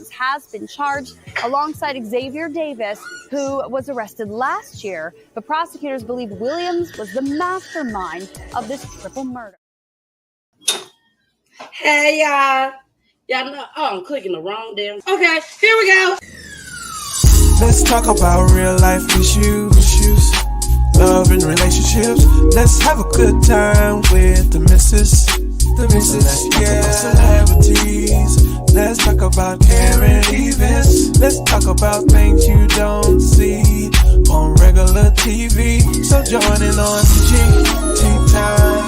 has been charged alongside Xavier Davis, who was arrested last year, but prosecutors believe Williams was the mastermind of this triple murder. Hey, y'all. Y'all know, I'm clicking the wrong damn. Okay, here we go. Let's talk about real life issues, love and relationships. Let's have a good time with the missus. Yeah, celebrities. Let's talk about caring events. Let's talk about things you don't see on regular TV. So join in on PGT time.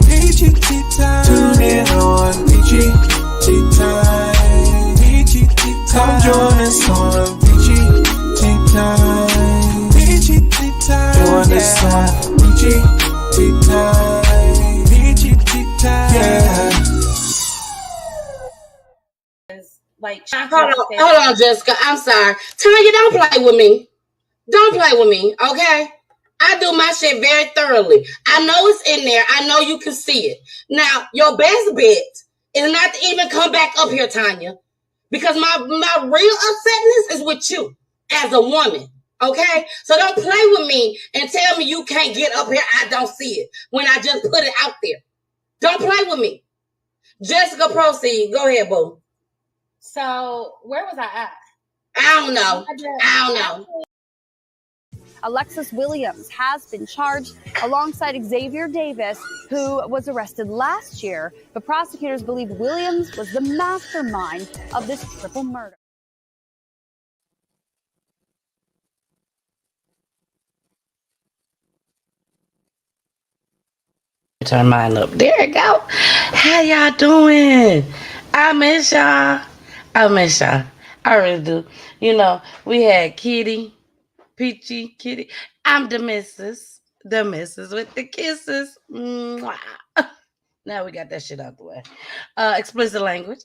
PGT time. Tune in on PGT time. PGT time. Come join us on PGT time. PGT time. Join us on PGT time. Yeah. Like, hold on, Jessica. I'm sorry. Tanya, don't play with me. Don't play with me, okay? I do my shit very thoroughly. I know it's in there. I know you can see it. Now, your best bet is not to even come back up here, Tanya, because my real upsetness is with you as a woman, okay? So don't play with me and tell me you can't get up here. I don't see it when I just put it out there. Don't play with me. Jessica, proceed. Go ahead, boo. So, where was I at? I don't know. Alexis Williams has been charged alongside Xavier Davis, who was arrested last year, but prosecutors believe Williams was the mastermind of this triple murder. Turn mine up. There you go. How y'all doing? I miss y'all. I really do. You know, we had Kitty, Peachy, Kitty. I'm the missus. The missus with the kisses. Mwah. Now we got that shit out the way. Explicit language.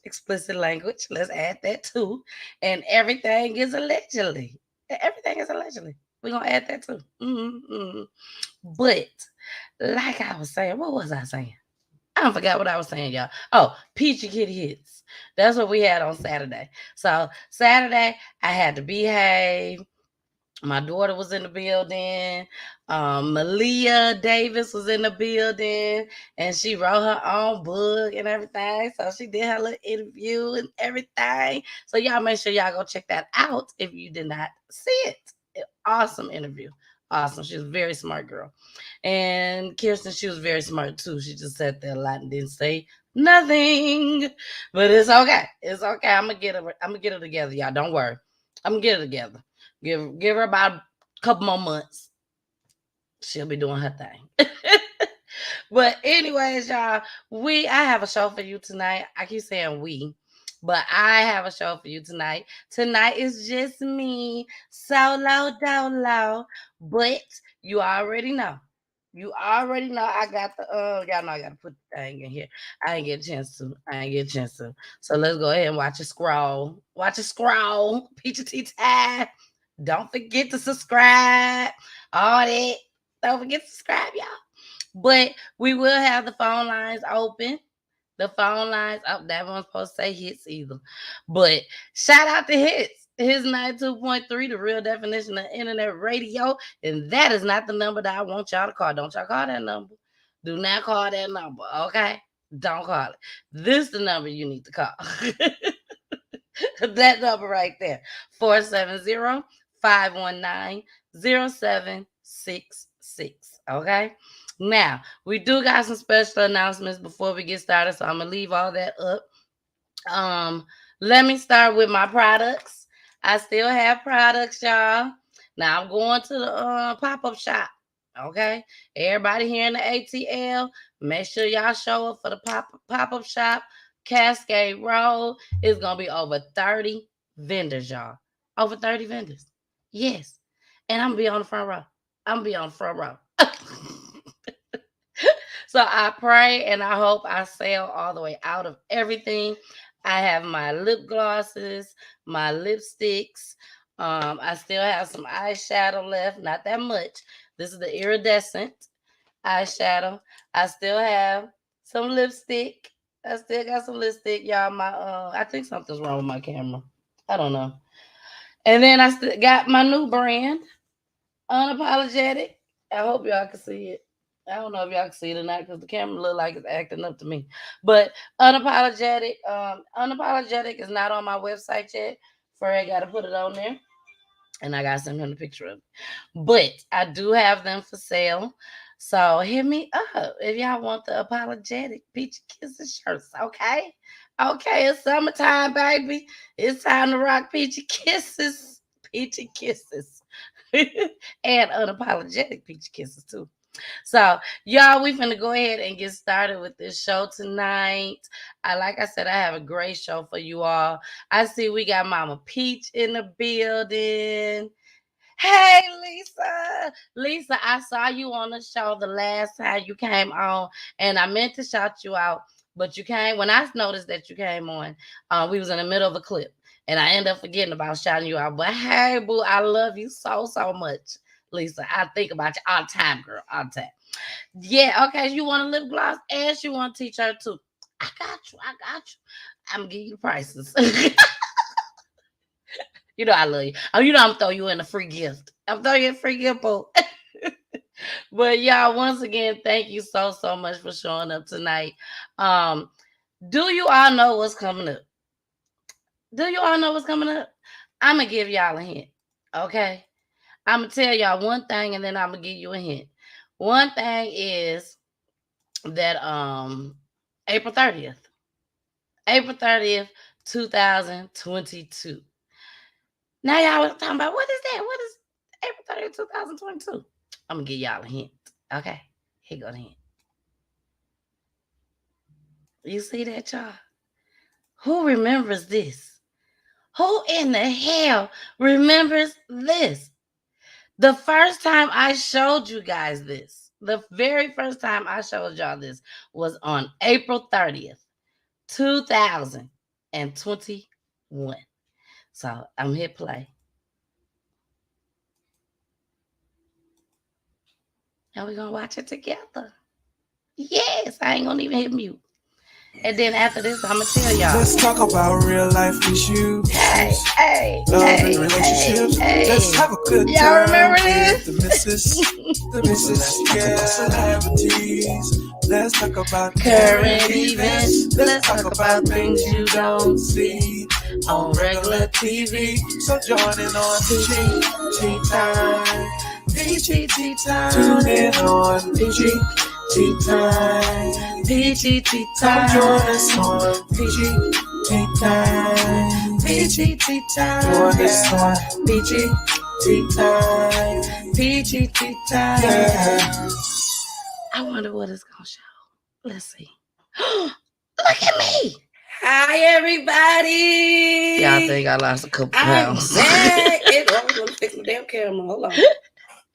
Let's add that too. And everything is allegedly. We're going to add that too. But like I was saying, what was I saying? I forgot what I was saying, y'all. Oh, Peachy Kitty Hits. That's what we had on Saturday. So Saturday, I had to behave. My daughter was in the building. Malia Davis was in the building, and she wrote her own book and everything. So she did her little interview and everything. So y'all make sure y'all go check that out if you did not see it. Awesome interview. Awesome. She was a very smart girl. And Kirsten, she was very smart too. She just sat there a lot and didn't say nothing. But it's okay. It's okay. I'm gonna get her together, y'all. Don't worry. I'm gonna get her together. Give her about a couple more months. She'll be doing her thing. But anyways, y'all, I have a show for you tonight. I keep saying we, but I have a show for you tonight. Tonight is just me, solo dolo. But you already know. I got the y'all know I gotta put the thing in here. I ain't get a chance to. So let's go ahead and watch it scroll. Peachy tea time. Don't forget to subscribe. All that. Don't forget to subscribe, y'all. But we will have the phone lines open. The phone lines up. That one's supposed to say hits either. But shout out to Hits. His 92.3, the real definition of internet radio. And that is not the number that I want y'all to call. Don't y'all call that number. Do not call that number, okay? Don't call it. This is the number you need to call. That number right there. 470-519-0766. Okay? Now, we do got some special announcements before we get started, so I'm going to leave all that up. Let me start with my products. I still have products, y'all. Now, I'm going to the pop-up shop, okay? Everybody here in the ATL, make sure y'all show up for the pop-up shop. Cascade Road is going to be over 30 vendors, y'all. Over 30 vendors. Yes. And I'm going to be on the front row. So I pray and I hope I sell all the way out of everything. I have my lip glosses, my lipsticks. I still have some eyeshadow left, not that much. This is the iridescent eyeshadow. I still have some lipstick. I still got some lipstick, y'all. I think something's wrong with my camera. I don't know. And then I got my new brand, Unapologetic. I hope y'all can see it. I don't know if y'all can see it or not because the camera look like it's acting up to me. But Unapologetic is not on my website yet. Fred got to put it on there. And I got to send him the picture of it. But I do have them for sale. So hit me up if y'all want the apologetic Peachy Kisses shirts, okay? Okay, it's summertime, baby. It's time to rock Peachy Kisses. Peachy Kisses. And unapologetic Peachy Kisses, too. So, y'all, we finna go ahead and get started with this show tonight. Like I said, I have a great show for you all. I see we got Mama Peach in the building. Hey, Lisa. Lisa, I saw you on the show the last time you came on, and I meant to shout you out, but you came, when I noticed that you came on, we was in the middle of a clip, and I ended up forgetting about shouting you out. But hey, boo, I love you so, so much. Lisa, I think about you all the time, girl, all the time. Yeah, okay, you want a lip gloss and you want a t-shirt too. I got you. I'm gonna give you the prices. You know I love you. Oh, you know I'm throw you in a free gift. I'm throwing you a free gift, boo. But y'all, once again, thank you so, so much for showing up tonight. Do you all know what's coming up? I'm gonna give y'all a hint, okay? I'm gonna tell y'all one thing and then I'm gonna give you a hint. One thing is that April 30th, 2022. Now y'all was talking about what is that? What is April 30th, 2022? I'm gonna give y'all a hint. Okay, here go the hint. You see that, y'all? Who remembers this? Who in the hell remembers this? The first time I showed you guys this, the very first time I showed y'all this was on April 30th, 2021. So I'm hit play. And we're going to watch it together. Yes, I ain't going to even hit mute. And then after this, I'm going to tell y'all. Let's talk about real life issues. Hey, love and relationships. Let's have a good y'all time. Remember this? The missus, yeah, celebrities. Let's talk about current events. Let's talk about things you don't see on regular TV. So join in on PG time. PG time. Tune in on PG time. PG Come time. join us on PG time. PG time. Join us on PG time. PG time. Yeah. I wonder what it's gonna show. Let's see. Look at me. Hi, everybody. Y'all think I lost a couple pounds? I'm back. Let me fix my damn camera.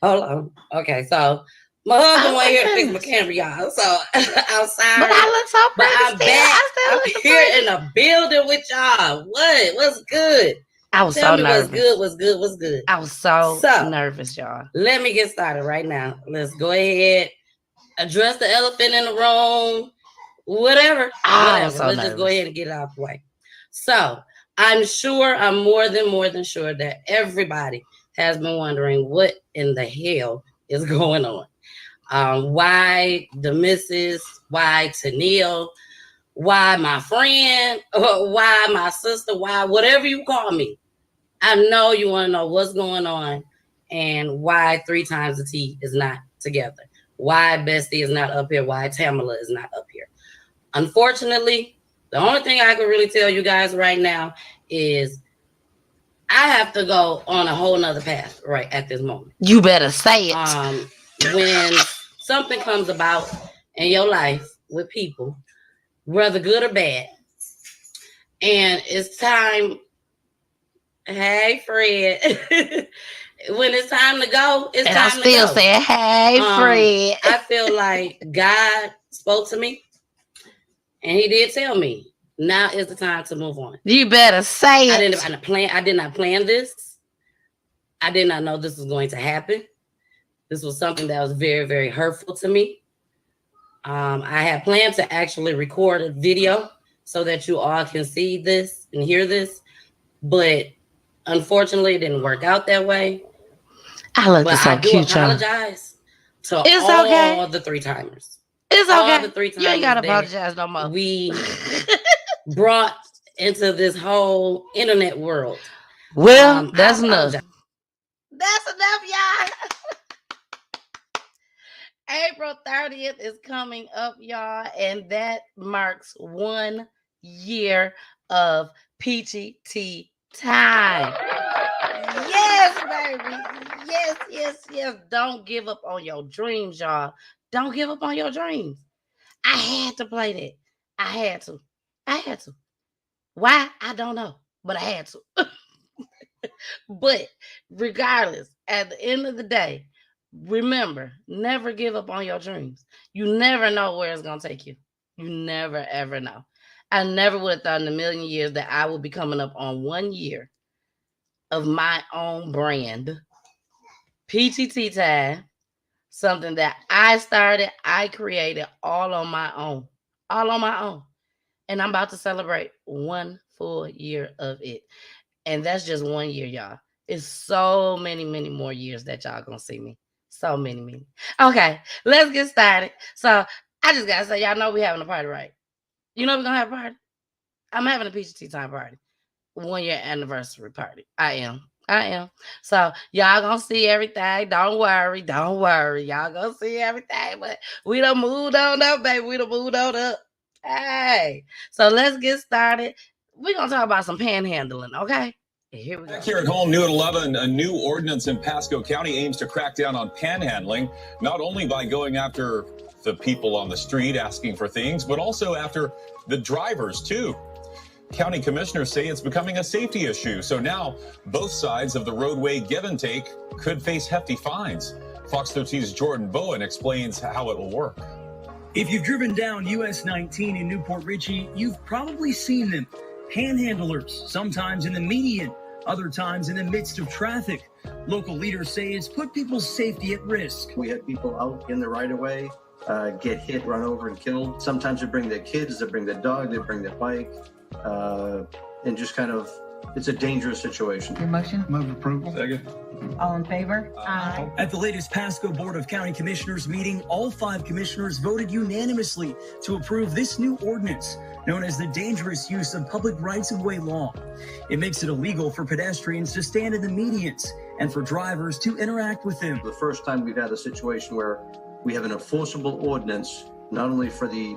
Hold on. Okay, so my husband went here to fix my camera, y'all. So I'm sorry. But I look so pretty. I'm back. I'm here in the building with y'all. What's good? I was Tell so me nervous. what's good. I was so nervous, y'all. Let me get started right now. Let's go ahead. Address the elephant in the room. Whatever. Let's just go ahead and get it out the way. So I'm more than sure that everybody has been wondering what in the hell is going on. Why the missus, why Tennille, why my friend, why my sister, why whatever you call me. I know you want to know what's going on and why 3 times the T is not together. Why Bestie is not up here, why Tamala is not up here. Unfortunately, the only thing I can really tell you guys right now is I have to go on a whole nother path right at this moment. You better say it. When something comes about in your life with people, whether good or bad, and it's time, hey, Fred, when it's time to go, it's and time to go. And I still say, hey, Fred. I feel like God spoke to me, and he did tell me, now is the time to move on. You better say it. I did not plan this. I did not know this was going to happen. This was something that was very, very hurtful to me. I had planned to actually record a video so that you all can see this and hear this. but unfortunately, it didn't work out that way. I look but so I do cute, apologize to it's all okay. the 3-timers. It's all okay. the 3-timers You ain't gotta apologize no more. We brought into this whole internet world. Well, that's enough. That's enough, y'all. April 30th is coming up, y'all, and that marks 1 year of Peachy Tea Time. Yes, baby. Yes. Don't give up on your dreams, y'all. Don't give up on your dreams. I had to play that. I had to. Why? I don't know, but I had to. But regardless, at the end of the day, remember, never give up on your dreams. You never know where it's going to take you. You never, ever know. I never would have thought in a million years that I would be coming up on 1 year of my own brand, PTT Time, something that I started, I created all on my own. And I'm about to celebrate 1 full year of it. And that's just 1 year, y'all. It's so many more years that y'all gonna see me. So many. Okay, let's get started. So I just gotta say, y'all know we having a party, right? You know we're gonna have a party? I'm having a Peachy Tea Time party. 1 year anniversary party. I am. So y'all gonna see everything. Don't worry. Y'all gonna see everything. But we done moved on up, baby. Hey. So let's get started. We're gonna talk about some panhandling, okay? Here we go. Back here at home, new at 11, a new ordinance in Pasco County aims to crack down on panhandling, not only by going after the people on the street asking for things, but also after the drivers, too. County commissioners say it's becoming a safety issue, so now both sides of the roadway give and take could face hefty fines. Fox 13's Jordan Bowen explains how it will work. If you've driven down US 19 in Newport Richey, you've probably seen them. Panhandlers, sometimes in the median, other times in the midst of traffic. Local leaders say it's put people's safety at risk. We had people out in the right-of-way get hit, run over, and killed. Sometimes they bring their kids, they bring their dog, they bring their bike, and just kind of, it's a dangerous situation. Your motion? Move approval. Second. All in favor? Aye. At the latest Pasco Board of County Commissioners meeting, all 5 commissioners voted unanimously to approve this new ordinance, known as the Dangerous Use of Public Rights-of-Way Law. It makes it illegal for pedestrians to stand in the medians and for drivers to interact with them. The first time we've had a situation where we have an enforceable ordinance, not only for the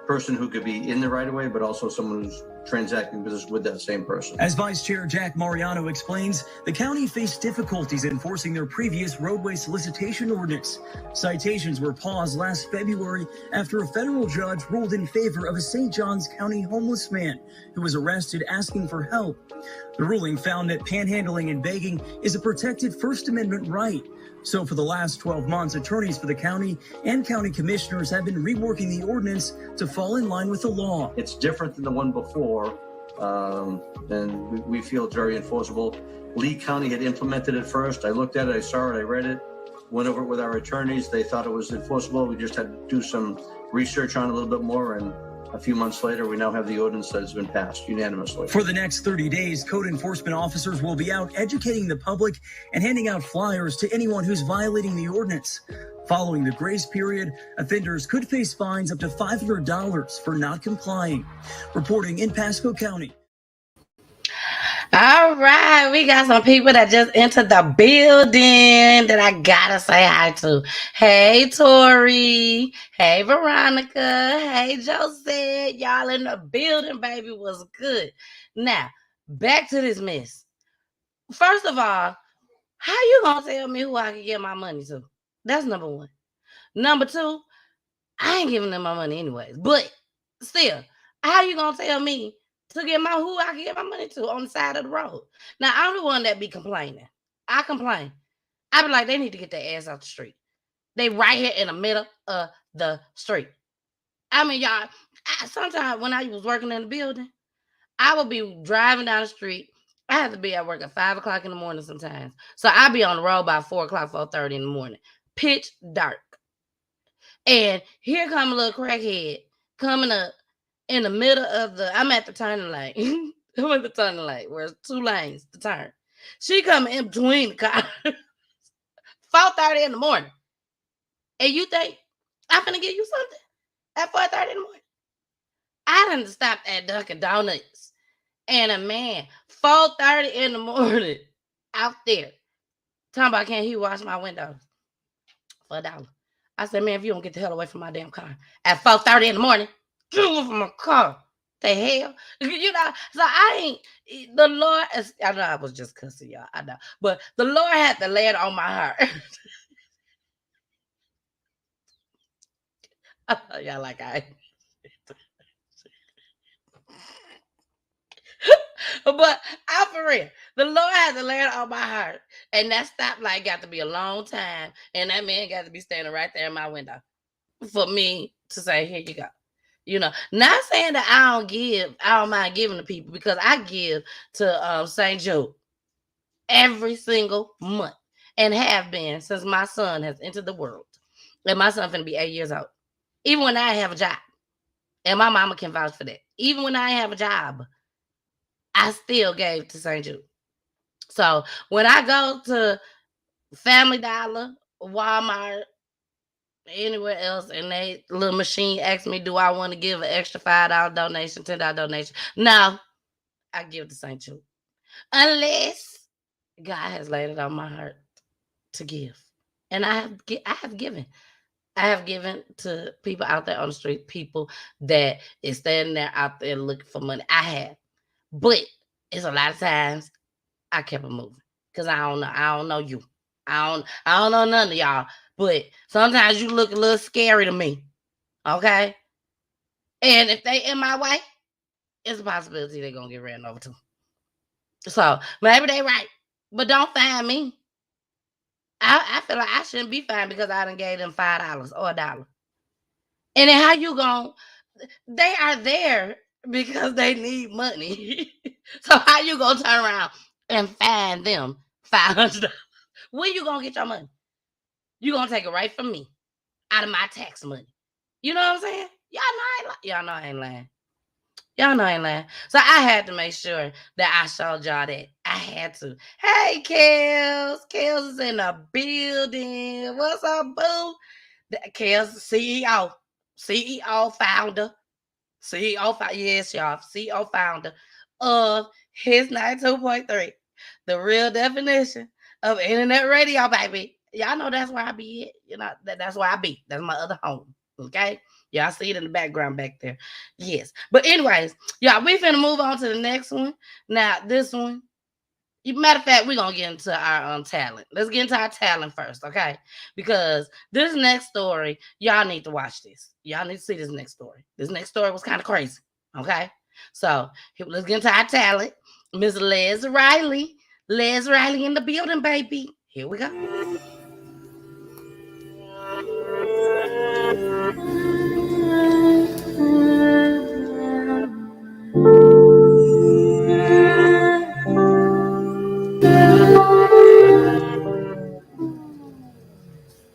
person who could be in the right-of-way, but also someone who's transacting business with that same person. As Vice Chair Jack Mariano explains, the county faced difficulties enforcing their previous roadway solicitation ordinance. Citations were paused last February after a federal judge ruled in favor of a St. Johns County homeless man who was arrested asking for help. The ruling found that panhandling and begging is a protected First Amendment right. So for the last 12 months, attorneys for the county and county commissioners have been reworking the ordinance to fall in line with the law. It's different than the one before, and we feel it's very enforceable. Lee County had implemented it first. I looked at it, I saw it, I read it, went over it with our attorneys. They thought it was enforceable. We just had to do some research on it a little bit more, and a few months later, we now have the ordinance that has been passed unanimously. For the next 30 days, code enforcement officers will be out educating the public and handing out flyers to anyone who's violating the ordinance. Following the grace period, offenders could face fines up to $500 for not complying. Reporting in Pasco County. All right, we got some people that just entered the building that I gotta say hi to. Hey, Tori. Hey, Veronica. Hey, Josette. Y'all in the building, baby. Was good. Now, back to this mess. First of all, how you gonna tell me who I can get my money to? That's number one. Number two, I ain't giving them my money anyways. But still, how you gonna tell me to get who I can get my money to on the side of the road? Now, I'm the one that be complaining. I complain. I be like, they need to get their ass out the street. They right here in the middle of the street. I mean, y'all, sometimes when I was working in the building, I would be driving down the street. I have to be at work at 5 o'clock in the morning sometimes. So I'll be on the road by 4 o'clock, 4:30 in the morning. Pitch dark. And here come a little crackhead coming up in the middle of I'm at the turning lane. With the turning lane, where it's 2 lanes to turn. She coming in between the cars. 4:30 in the morning. And you think I'm gonna give you something at 4:30 in the morning? I done stopped at Dunkin' Donuts. And a man, 4:30 in the morning, out there, talking about, can he wash my windows for $1? I said, man, if you don't get the hell away from my damn car at 4:30 in the morning, get away from my car. The hell? You know, so I ain't, the Lord, I know I was just cussing y'all, I know. But the Lord had to lay it on my heart. Y'all like I But I'm for real. The Lord had to lay it on my heart. And that stoplight got to be a long time. And that man got to be standing right there in my window for me to say, here you go. You know, not saying that I don't mind giving to people, because I give to St. Jude every single month and have been since my son has entered the world. And my son finna be 8 years old. Even when I have a job. And my mama can vouch for that. Even when I have a job, I still gave to St. Jude. So when I go to Family Dollar, Walmart, anywhere else, and they little machine asks me, do I want to give an extra $5 donation, $10 donation? No, I give to St. Jude. Unless God has laid it on my heart to give. And I have given. I have given to people out there on the street, people that is standing there out there looking for money. I have. But it's a lot of times I kept it moving. Because I don't know you. I don't know none of y'all. But sometimes you look a little scary to me. Okay? And if they in my way, it's a possibility they're going to get ran over too. So maybe they right. But don't find me. I feel like I shouldn't be fined because I done gave them $5 or $1. And then how you going? They are there because they need money. So how you going to turn around and fine them $500? Where you going to get your money? You going to take it right from me, out of my tax money. You know what I'm saying? Y'all know I ain't lying. Y'all know I ain't lying. So I had to make sure that I showed y'all that. I had to. Hey, Kels. Kels is in the building. What's up, boo? Kels, CEO founder. Yes, y'all. CEO founder of his 92.3. The real definition of internet radio, baby. Y'all know that's where I be at. You know, that's where I be. That's my other home. Okay? Y'all see it in the background back there. Yes. But anyways, y'all, we finna move on to the next one. Now, this one, matter of fact, we're going to get into our talent. Let's get into our talent first, okay? Because this next story, y'all need to watch this. Y'all need to see this next story. This next story was kind of crazy, okay? So, let's get into our talent. Miss Les Riley. Les Riley in the building, baby. Here we go.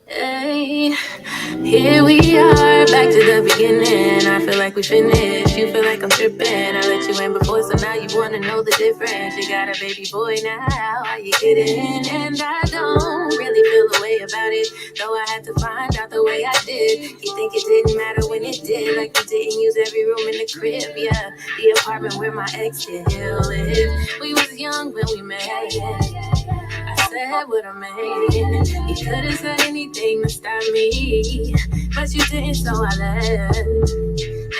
Hey, here we are, back to the beginning. I feel like we finished. You feel like I'm tripping. I let you in before, so now you wanna know the difference. You got a baby boy now, how you kidding? And I don't really feel a way about it, though I had to find out the way I did. You think it didn't matter when it did, like you didn't use every room in the crib, yeah. The apartment where my ex still lived. We was young when we met. I said what I meant. You couldn't say anything to stop me, but you didn't, so I left.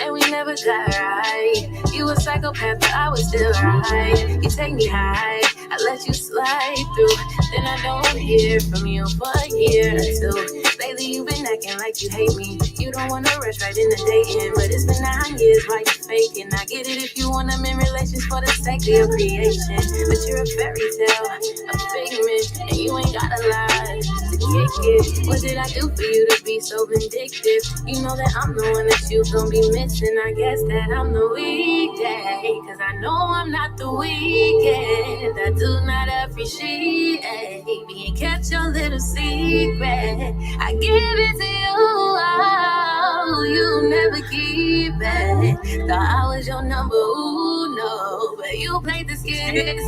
And we never got right. You a psychopath, but I was still right. You take me high, I let you slide through. Then I don't hear from you for a year or two. Lately you've been acting like you hate me. You don't wanna rush right into dating, but it's been 9 years, why you faking? I get it if you want them in relations for the sake of your creation, but you're a fairy tale, a figment, and you ain't got a lot to kick it. What did I do for you to be so vindictive? You know that I'm the one that you gon' be missing. I guess that I'm the weekday, cause I know I'm not the weekend. I do not appreciate being catch your little secret. I give it to you, oh, you never keep bed. Thought I was your number, ooh, no. But you played the skid.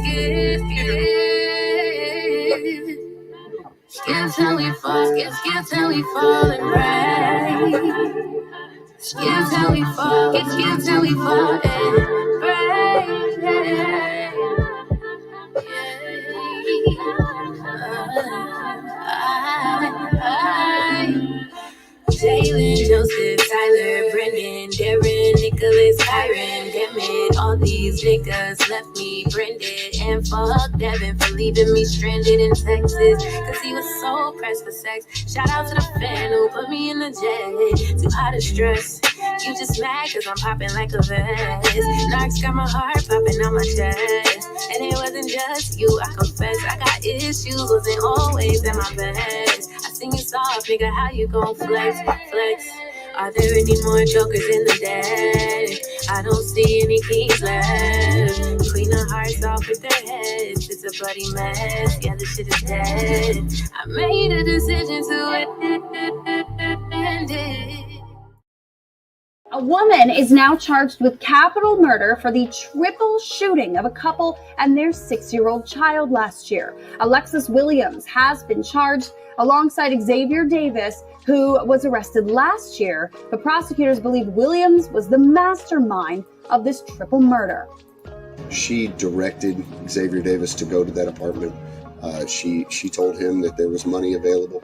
Skip till we fall, skip till we fall and break. Skip till we fall, skip till we fall and break. Jalen, Joseph, Tyler, Brendan, Darren, Nicholas, Kyron, damn it, all these niggas left me branded. And fuck Devin for leaving me stranded in Texas, cause he was so pressed for sex. Shout out to the fan who put me in the jet. Too hot to stress, you just mad cause I'm popping like a vest. Narcs got my heart popping on my chest. And it wasn't just you, I confess. I got issues, wasn't always at my best. I sing it soft, nigga, how you gon' flex? Are there any more jokers in the deck? I don't see any kings left. Clean the hearts off with their heads. It's a bloody mess, yeah, this shit is dead. I made a decision to end it. A woman is now charged with capital murder for the triple shooting of a couple and their 6-year-old child last year. Alexis Williams has been charged alongside Xavier Davis, who was arrested last year. But prosecutors believe Williams was the mastermind of this triple murder. She directed Xavier Davis to go to that apartment. She told him that there was money available.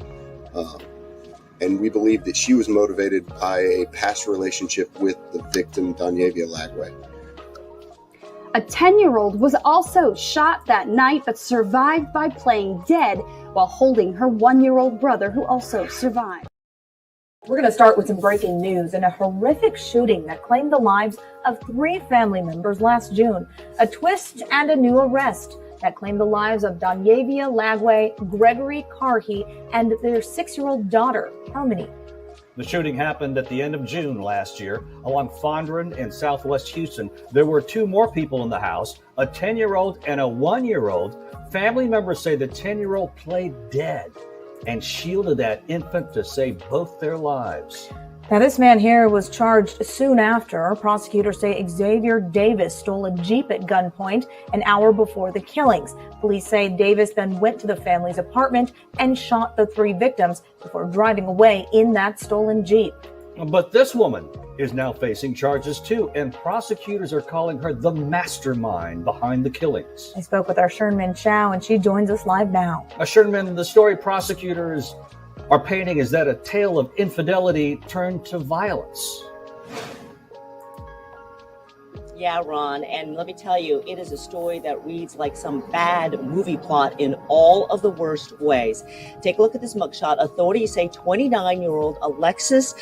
And we believe that she was motivated by a past relationship with the victim, Danyavia Lagway. A 10-year-old was also shot that night, but survived by playing dead while holding her 1-year-old brother, who also survived. We're going to start with some breaking news and a horrific shooting that claimed the lives of 3 family members last June. A twist and a new arrest that claimed the lives of Danyavia Lagway, Gregory Carhey, and their 6-year-old daughter, Harmony. The shooting happened at the end of June last year along Fondren in southwest Houston. There were 2 more people in the house, a 10-year-old and a 1-year-old. Family members say the 10-year-old played dead and shielded that infant to save both their lives. Now, this man here was charged soon after. Prosecutors say Xavier Davis stole a Jeep at gunpoint an hour before the killings. Police say Davis then went to the family's apartment and shot the 3 victims before driving away in that stolen Jeep. But this woman is now facing charges too, and prosecutors are calling her the mastermind behind the killings. I spoke with our Sherman Chow, and she joins us live now. Sherman, the story prosecutors are painting is that a tale of infidelity turned to violence. Yeah, Ron, and let me tell you, it is a story that reads like some bad movie plot in all of the worst ways. Take a look at this mugshot. Authorities say 29-year-old Alexis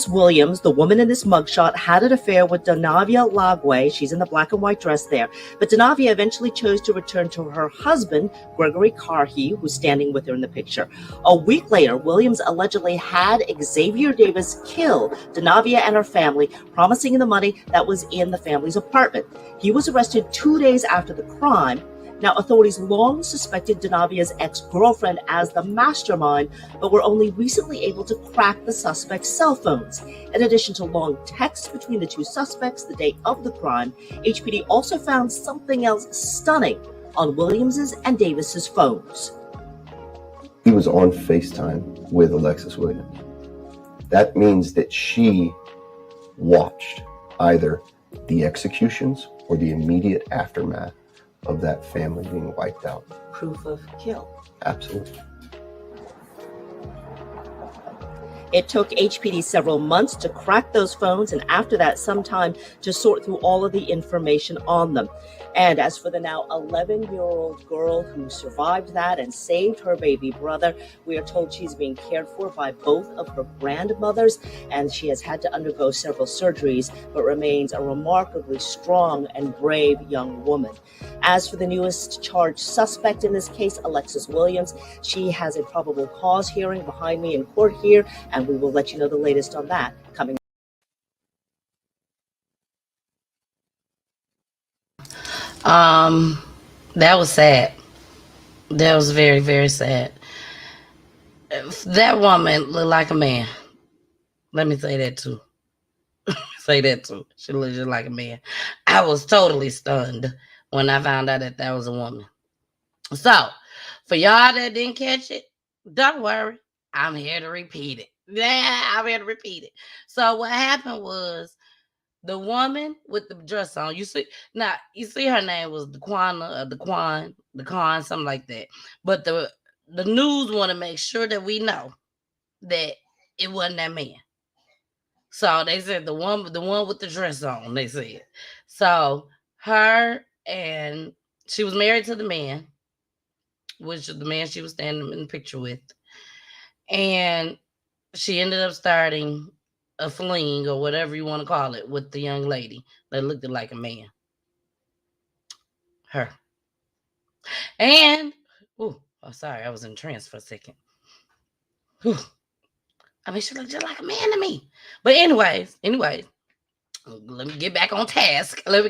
Williams, the woman in this mugshot, had an affair with Danyavia Lagway. She's in the black and white dress there. But Danyavia eventually chose to return to her husband, Gregory Carhey, who's standing with her in the picture. A week later, Williams allegedly had Xavier Davis kill Danyavia and her family, promising the money that was in the family's apartment. He was arrested 2 days after the crime. Now, authorities long suspected Danyvia's ex-girlfriend as the mastermind, but were only recently able to crack the suspect's cell phones. In addition to long texts between the 2 suspects the day of the crime, HPD also found something else stunning on Williams's and Davis's phones. He was on FaceTime with Alexis Williams. That means that she watched either the executions or the immediate aftermath of that family being wiped out. Proof of kill. Absolutely. It took HPD several months to crack those phones, and after that, some time to sort through all of the information on them. And as for the now 11-year-old girl who survived that and saved her baby brother, we are told she's being cared for by both of her grandmothers, and she has had to undergo several surgeries, but remains a remarkably strong and brave young woman. As for the newest charged suspect in this case, Alexis Williams, she has a probable cause hearing behind me in court here, and we will let you know the latest on that coming. That was sad. That was very, very sad. That woman looked like a man. Let me say that too. say that too. She looks just like a man. I was totally stunned when I found out that was a woman. So, for y'all that didn't catch it, don't worry. I'm here to repeat it. Yeah, I'm here to repeat it. So, what happened was the woman with the dress on, you see her name was Daquan, something like that. But the news want to make sure that we know that it wasn't that man. So they said the one with the dress on, they said. So her, and she was married to the man, which is the man she was standing in the picture with. And she ended up starting a fling or whatever you want to call it with the young lady that looked like a man. Her. And, sorry, I was in trance for a second. I mean, she looked just like a man to me. But anyways, let me get back on task. Y'all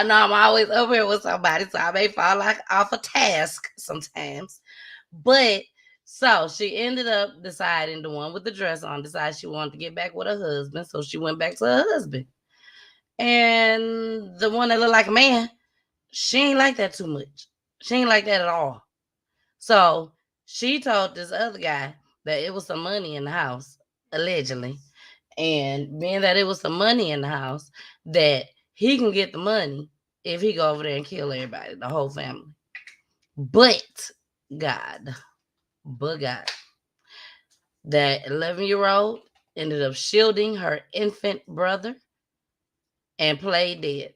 know I'm always over here with somebody, so I may fall off a task sometimes. But so she ended up deciding, the one with the dress on, decided she wanted to get back with her husband. So she went back to her husband. And the one that looked like a man, she ain't like that too much. She ain't like that at all. So she told this other guy that it was some money in the house, allegedly. And being that it was some money in the house, that he can get the money if he go over there and kill everybody, the whole family. But God, that 11-year-old ended up shielding her infant brother and played dead.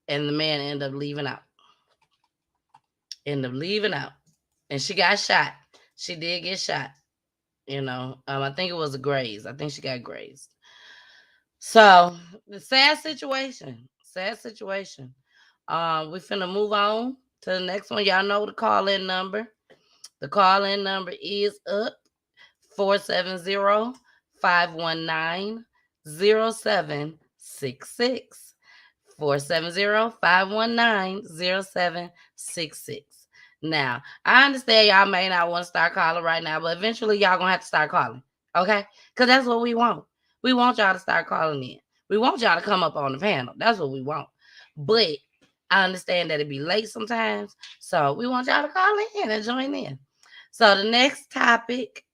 And the man ended up leaving out. And she got shot. She did get shot. I think it was a graze. I think she got grazed. So, the sad situation. We finna move on to the next one. Y'all know the call-in number. The call-in number is up 470-519-0766. 470-519-0766. Now, I understand y'all may not want to start calling right now, but eventually y'all gonna have to start calling, okay? Because that's what we want. We want y'all to start calling in. We want y'all to come up on the panel. That's what we want. But I understand that it be late sometimes, so we want y'all to call in and join in. So the next topic,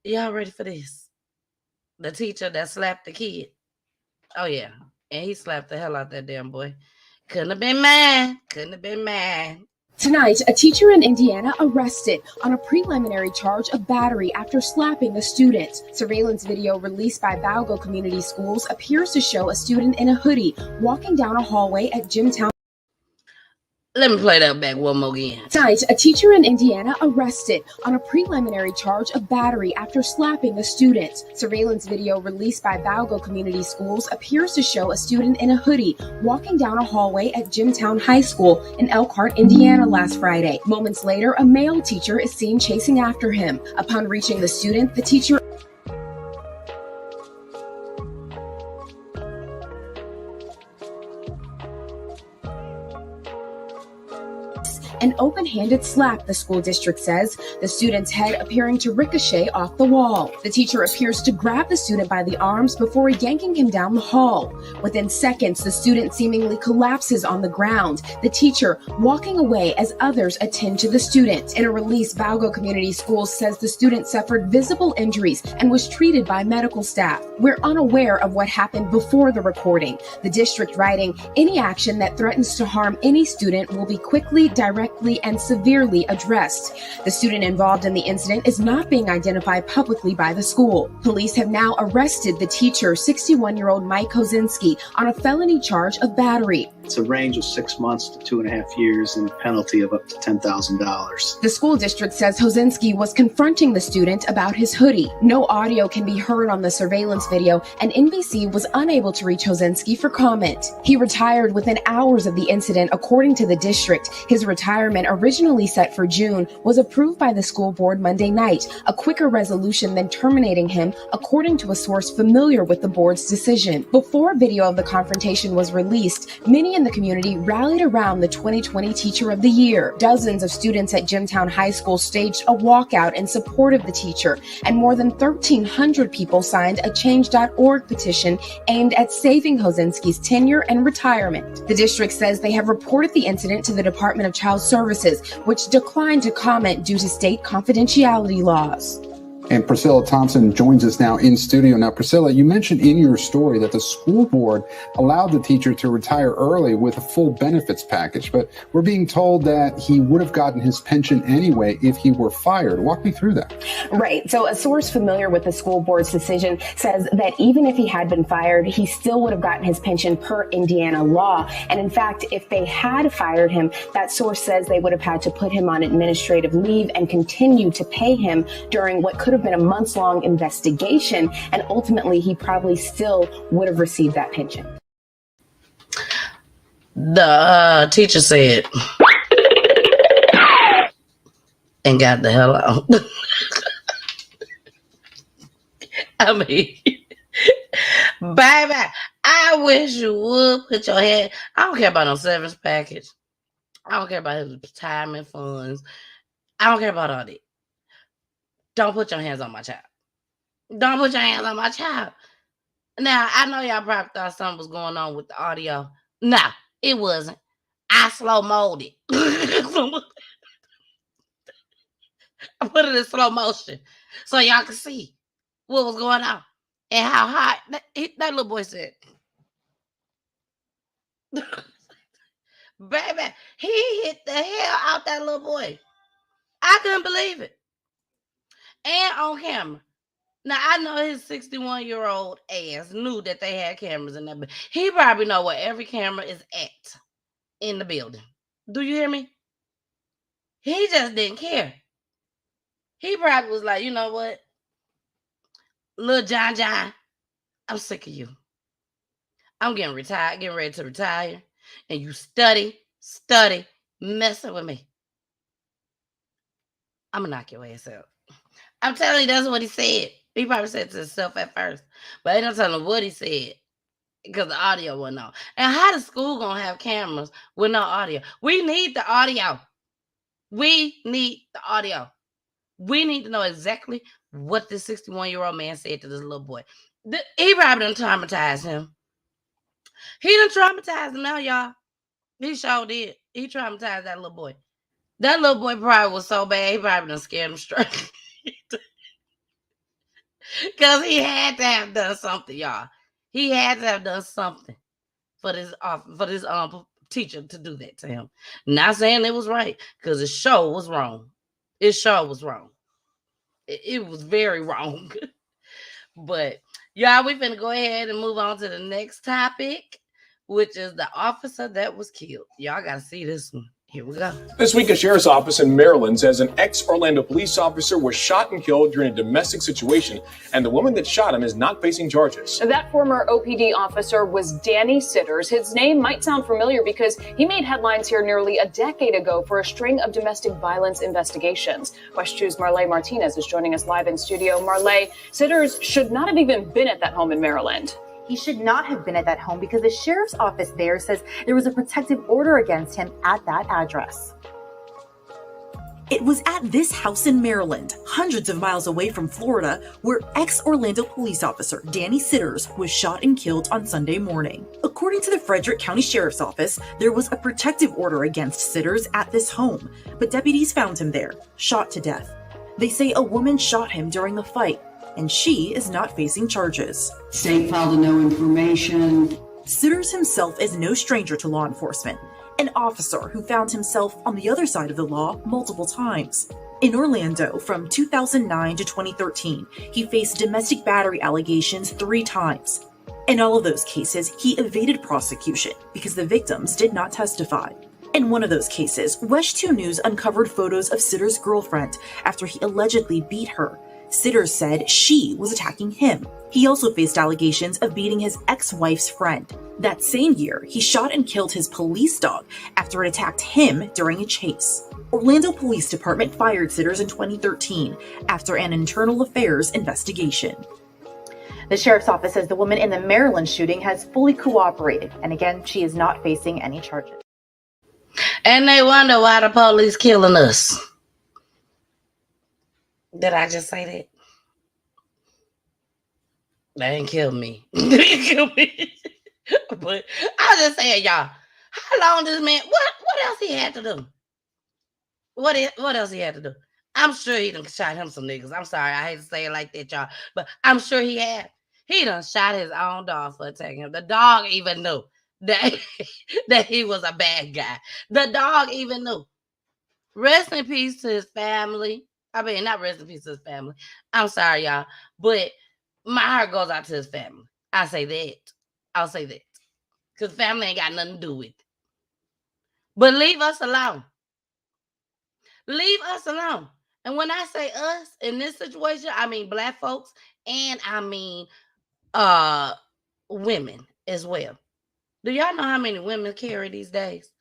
y'all ready for this? The teacher that slapped the kid. Oh, yeah. And he slapped the hell out that damn boy. Couldn't have been mine. Tonight, a teacher in Indiana arrested on a preliminary charge of battery after slapping a student. Surveillance video released by Valgo Community Schools appears to show a student in a hoodie walking down a hallway at Jimtown. Let me play that back one more again. Tonight, a teacher in Indiana arrested on a preliminary charge of battery after slapping a student. Surveillance video released by Valgo Community Schools appears to show a student in a hoodie walking down a hallway at Jimtown High School in Elkhart, Indiana last Friday. Moments later, a male teacher is seen chasing after him. Upon reaching the student, the teacher an open-handed slap, the school district says, the student's head appearing to ricochet off the wall. The teacher appears to grab the student by the arms before yanking him down the hall. Within seconds, the student seemingly collapses on the ground, the teacher walking away as others attend to the student. In a release, Valgo Community Schools says the student suffered visible injuries and was treated by medical staff. We're unaware of what happened before the recording. The district writing, any action that threatens to harm any student will be quickly, directly, and severely addressed. The student involved in the incident is not being identified publicly by the school. Police have now arrested the teacher, 61-year-old Mike Kozinski, on a felony charge of battery. It's a range of 6 months to 2.5 years and a penalty of up to $10,000. The school district says Kozinski was confronting the student about his hoodie. No audio can be heard on the surveillance video, and NBC was unable to reach Kozinski for comment. He retired within hours of the incident, according to the district. His retirement retirement, originally set for June, was approved by the school board Monday night, a quicker resolution than terminating him, according to a source familiar with the board's decision. Before video of the confrontation was released, many in the community rallied around the 2020 Teacher of the Year. Dozens of students at Jimtown High School staged a walkout in support of the teacher, and more than 1,300 people signed a Change.org petition aimed at saving Hozinski's tenure and retirement. The district says they have reported the incident to the Department of Child Services, which declined to comment due to state confidentiality laws. And Priscilla Thompson joins us now in studio. Now, Priscilla, you mentioned in your story that the school board allowed the teacher to retire early with a full benefits package, but we're being told that he would have gotten his pension anyway if he were fired. Walk me through that. Right. So a source familiar with the school board's decision says that even if he had been fired, he still would have gotten his pension per Indiana law. And in fact, if they had fired him, that source says they would have had to put him on administrative leave and continue to pay him during what could have been a months-long investigation, and ultimately he probably still would have received that pension. The teacher said, and got the hell out. I mean, baby, I wish you would put your hand. I don't care about no severance package. I don't care about his retirement funds. I don't care about all that. Don't put your hands on my child. Don't put your hands on my child. Now, I know y'all probably thought something was going on with the audio. No, it wasn't. I slow-moed it. I put it in slow motion so y'all can see what was going on and how hot that little boy said. Baby, he hit the hell out that little boy. I couldn't believe it. And on camera. Now, I know his 61-year-old ass knew that they had cameras in there, but he probably know where every camera is at in the building. Do you hear me? He just didn't care. He probably was like, you know what? Little John, I'm sick of you. I'm getting ready to retire, and you study, messing with me. I'm going to knock your ass out. I'm telling you, that's what he said. He probably said to himself at first, but I don't tell him what he said because the audio wasn't on. And how the school gonna have cameras with no audio? We need the audio. We need the audio. We need to know exactly what this 61-year-old man said to this little boy. He probably done traumatized him. He done traumatized him now, y'all. He sure did. He traumatized that little boy. That little boy probably was so bad, he probably done scared him straight. Because he had to have done something, y'all. He had to have done something for this teacher to do that to him. Not saying it was right, because it sure was wrong. It sure was wrong. It was very wrong. But, y'all, we're finna go ahead and move on to the next topic, which is the officer that was killed. Y'all got to see this one. Here we go. This week, a sheriff's office in Maryland says an ex-Orlando police officer was shot and killed during a domestic situation, and the woman that shot him is not facing charges. That former OPD officer was Danny Sitters. His name might sound familiar because he made headlines here nearly a decade ago for a string of domestic violence investigations. West 2's Marley Martinez is joining us live in studio. Marley, Sitters should not have even been at that home in Maryland. He should not have been at that home because the sheriff's office there says there was a protective order against him at that address. It was at this house in Maryland, hundreds of miles away from Florida, where ex-Orlando police officer Danny Sitters was shot and killed on Sunday morning. According to the Frederick County Sheriff's Office, there was a protective order against Sitters at this home, but deputies found him there, shot to death. They say a woman shot him during a fight, and she is not facing charges. State filed no information. Sitters himself is no stranger to law enforcement, an officer who found himself on the other side of the law multiple times. In Orlando, from 2009 to 2013, he faced domestic battery allegations 3 times. In all of those cases, he evaded prosecution because the victims did not testify. In one of those cases, West 2 News uncovered photos of Sitters' girlfriend after he allegedly beat her. Sitters said she was attacking him. He also faced allegations of beating his ex-wife's friend. That same year, he shot and killed his police dog after it attacked him during a chase. Orlando Police Department fired Sitters in 2013 after an internal affairs investigation. The sheriff's office says the woman in the Maryland shooting has fully cooperated, and again, she is not facing any charges. And they wonder why the police killing us. Did I just say that? They ain't kill me. They ain't kill me. But I was just saying, y'all, how long this man, what else he had to do? What else he had to do? I'm sure he done shot him some niggas. I'm sorry, I hate to say it like that, y'all. But I'm sure he had. He done shot his own dog for attacking him. The dog even knew that he was a bad guy. The dog even knew. Rest in peace to his family. I mean, not rest in peace to his family. I'm sorry, y'all. But my heart goes out to his family. I'll say that. Because family ain't got nothing to do with it. But leave us alone. Leave us alone. And when I say us in this situation, I mean black folks and I mean women as well. Do y'all know how many women carry these days?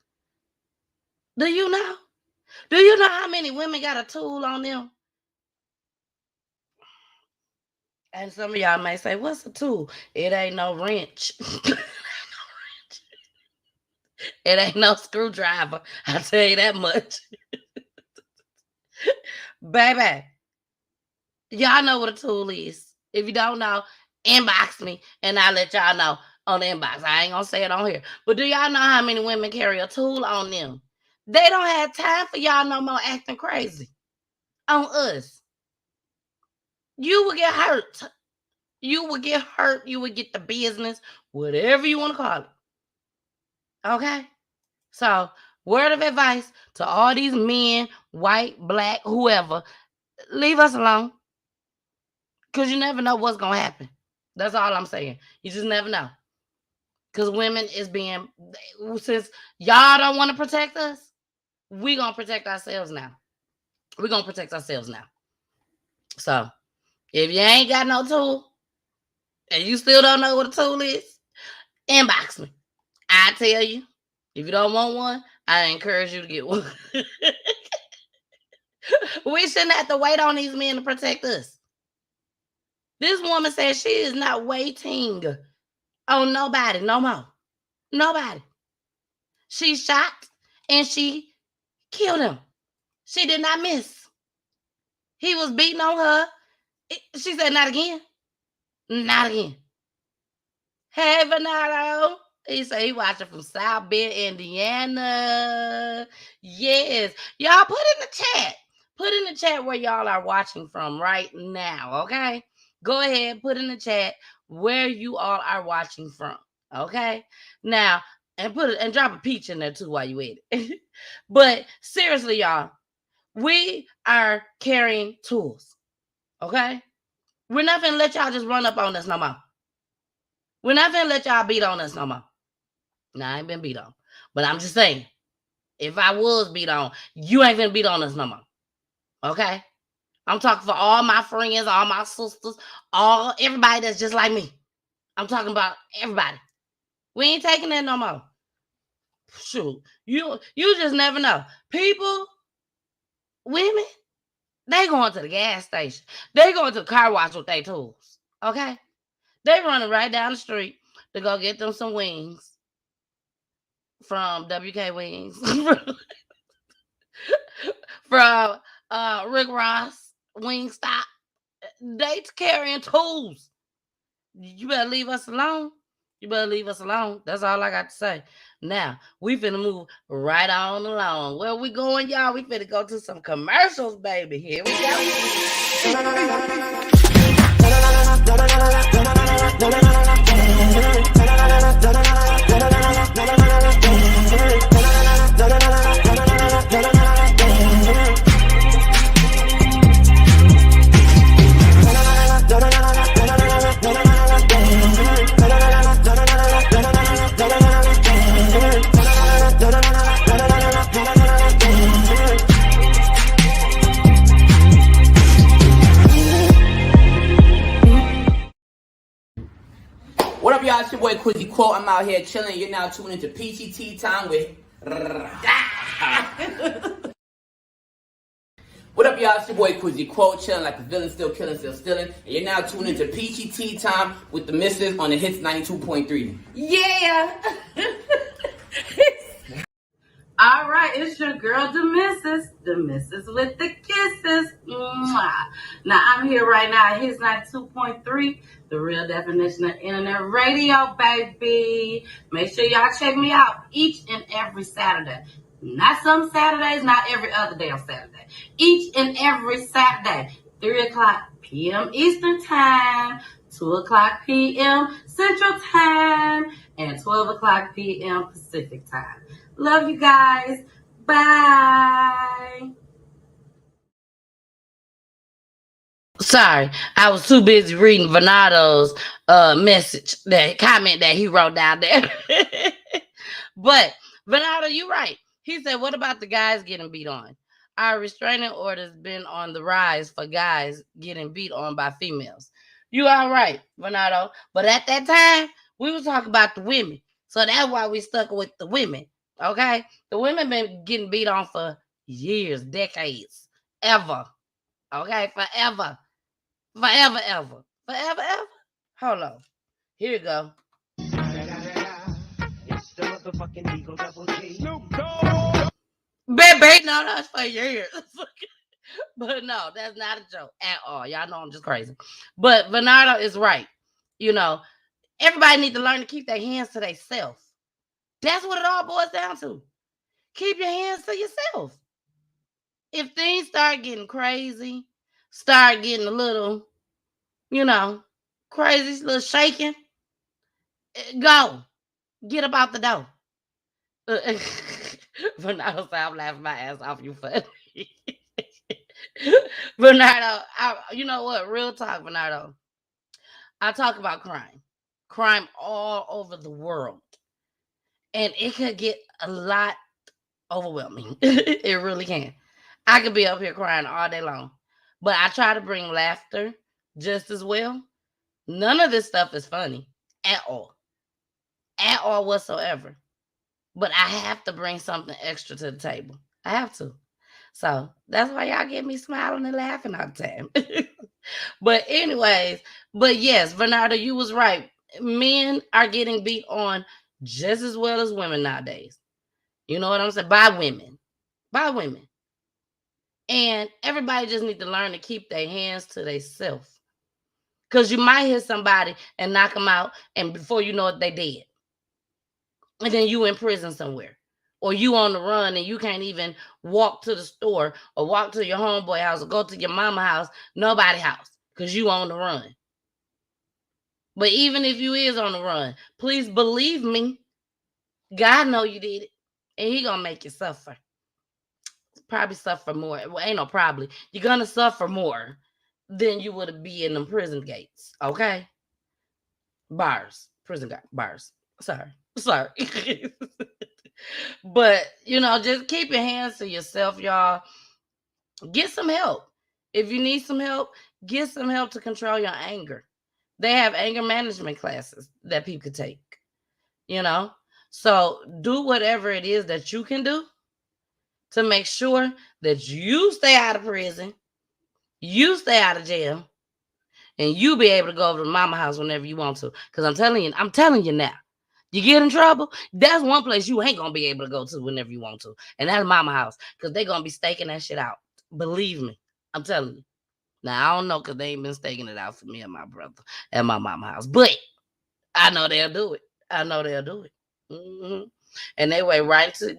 Do you know? Do you know how many women got a tool on them? And some of y'all may say, what's a tool? It ain't no wrench. It ain't no screwdriver. I'll tell you that much. Baby, y'all know what a tool is. If you don't know, inbox me and I'll let y'all know on the inbox. I ain't gonna say it on here. But do y'all know how many women carry a tool on them? They don't have time for y'all no more acting crazy on us. You will get hurt. You will get hurt. You will get the business, whatever you want to call it. Okay? So, word of advice to all these men, white, black, whoever, leave us alone. Because you never know what's going to happen. That's all I'm saying. You just never know. Because women is being, since y'all don't want to protect us, we're going to protect ourselves now. We're going to protect ourselves now. So, if you ain't got no tool, and you still don't know what a tool is, inbox me. I tell you, if you don't want one, I encourage you to get one. We shouldn't have to wait on these men to protect us. This woman says she is not waiting on nobody no more. Nobody. She shot and she killed him. She did not miss. He was beating on her. She said, not again. Not again. Hey, Bernardo. He said he watching from South Bend, Indiana. Yes. Y'all put in the chat. Put in the chat where y'all are watching from right now, okay? Go ahead, put in the chat where you all are watching from, okay? Now, and drop a peach in there too while you eat it. But seriously, y'all, we are carrying tools, okay? We're not gonna let y'all just run up on us no more. We're not gonna let y'all beat on us no more. Now, I ain't been beat on, but I'm just saying, if I was beat on, you ain't gonna beat on us no more, okay? I'm talking for all my friends, all my sisters, everybody that's just like me. I'm talking about everybody. We ain't taking that no more. Shoot, you just never know. People, women, they going to the gas station. They going to the car wash with their tools. Okay? They running right down the street to go get them some wings from WK Wings. From Rick Ross Wingstop. They carrying tools. You better leave us alone. You better leave us alone. That's all I got to say. Now, we finna move right on along. Where we going, y'all? We finna go to some commercials, baby. Here we go. Quizzy Quote. I'm out here chilling. You're now tuned into Peachy Tea Time with. What up, y'all? It's your boy Quizzy Quote, chilling like the villain, still killing, still stealing. And you're now tuned into Peachy Tea Time with the missus on the Hits 92.3. Yeah. All right, it's your girl, the missus with the kisses. Mwah. Now, I'm here right now at Hits 92.3, the real definition of internet radio, baby. Make sure y'all check me out each and every Saturday. Not some Saturdays, not every other day on Saturday. Each and every Saturday, 3 o'clock p.m. Eastern Time, 2 o'clock p.m. Central Time, and 12 o'clock p.m. Pacific Time. Love you guys. Bye. Sorry, I was too busy reading Venato's message, that comment that he wrote down there. But Venato, you're right. He said, what about the guys getting beat on? Our restraining order's been on the rise for guys getting beat on by females. You are right, Venato. But at that time, we were talking about the women. So that's why we stuck with the women. Okay? The women been getting beat on for years, decades, ever. Okay? Forever. Forever, ever. Forever, ever. Hold on. Here you go. It's the motherfucking Eagle Double G. Baby, no, that's for years. But no, that's not a joke at all. Y'all know I'm just crazy. But Venardo is right. You know, everybody need to learn to keep their hands to themselves. That's what it all boils down to. Keep your hands to yourself. If things start getting crazy, start getting a little, crazy, a little shaking, go. Get up out the door. Bernardo said, I'm laughing my ass off, you funny. Bernardo, you know what? Real talk, Bernardo. I talk about crime all over the world. And it could get a lot overwhelming. It really can. I could be up here crying all day long. But I try to bring laughter just as well. None of this stuff is funny at all. At all whatsoever. But I have to bring something extra to the table. I have to. So that's why y'all get me smiling and laughing all the time. But anyways, yes, Bernardo, you was right. Men are getting beat on just as well as women nowadays. You know what I'm saying? By women. By women. And everybody just need to learn to keep their hands to themselves. Because you might hit somebody and knock them out, and before you know it, they dead. And then you in prison somewhere. Or you on the run and you can't even walk to the store or walk to your homeboy house or go to your mama house, nobody's house, because you on the run. But even if you is on the run, please believe me, God know you did it. And he gonna make you suffer. Probably suffer more. Well, ain't no probably. You're gonna suffer more than you would be in them prison gates. Okay? Bars. Prison bars. Sorry. But, just keep your hands to yourself, y'all. Get some help. If you need some help, get some help to control your anger. They have anger management classes that people could take, So do whatever it is that you can do to make sure that you stay out of prison, you stay out of jail, and you be able to go over to mama house whenever you want to. Because I'm telling you now, you get in trouble, that's one place you ain't going to be able to go to whenever you want to. And that's mama house, because they're going to be staking that shit out. Believe me, I'm telling you. Now, I don't know, because they ain't been staking it out for me and my brother at my mama house. But I know they'll do it. Mm-hmm. And they wait right to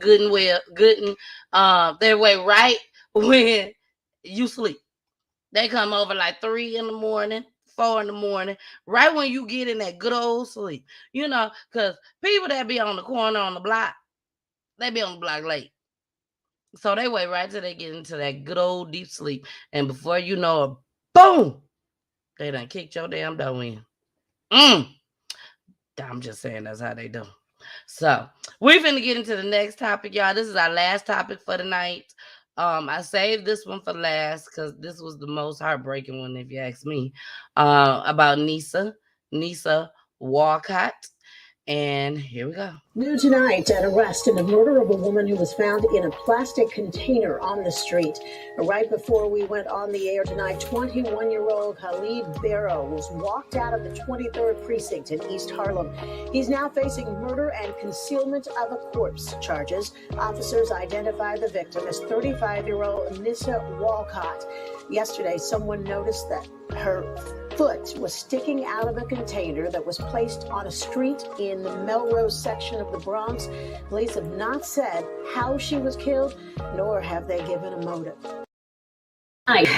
they wait right when you sleep. They come over like 3 in the morning, 4 in the morning, right when you get in that good old sleep. Because people that be on the corner on the block, they be on the block late. So they wait right till they get into that good old deep sleep. And before you know it, boom, they done kicked your damn door in. I'm just saying that's how they do. So we're finna get into the next topic, y'all. This is our last topic for the night. I saved this one for last because this was the most heartbreaking one, if you ask me. About Nissa Walcott. And here we go. New tonight, an arrest in the murder of a woman who was found in a plastic container on the street. Right before we went on the air tonight, 21-year-old Khalid Barrow was walked out of the 23rd precinct in East Harlem. He's now facing murder and concealment of a corpse charges. Officers identified the victim as 35-year-old Nissa Walcott. Yesterday, someone noticed that her foot was sticking out of a container that was placed on a street in the Melrose section of the Bronx. Police have not said how she was killed, nor have they given a motive.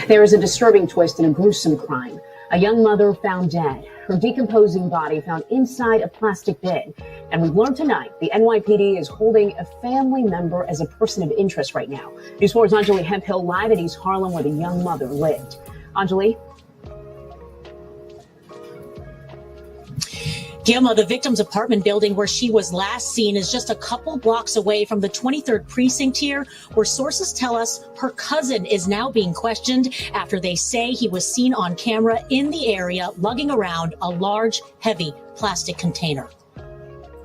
There is a disturbing twist in a gruesome crime. A young mother found dead, her decomposing body found inside a plastic bin. And we've learned tonight the NYPD is holding a family member as a person of interest right now. News 4's Anjali Hemphill live at East Harlem where the young mother lived. Anjali? Gilma, the victim's apartment building where she was last seen is just a couple blocks away from the 23rd precinct here, where sources tell us her cousin is now being questioned after they say he was seen on camera in the area lugging around a large, heavy plastic container.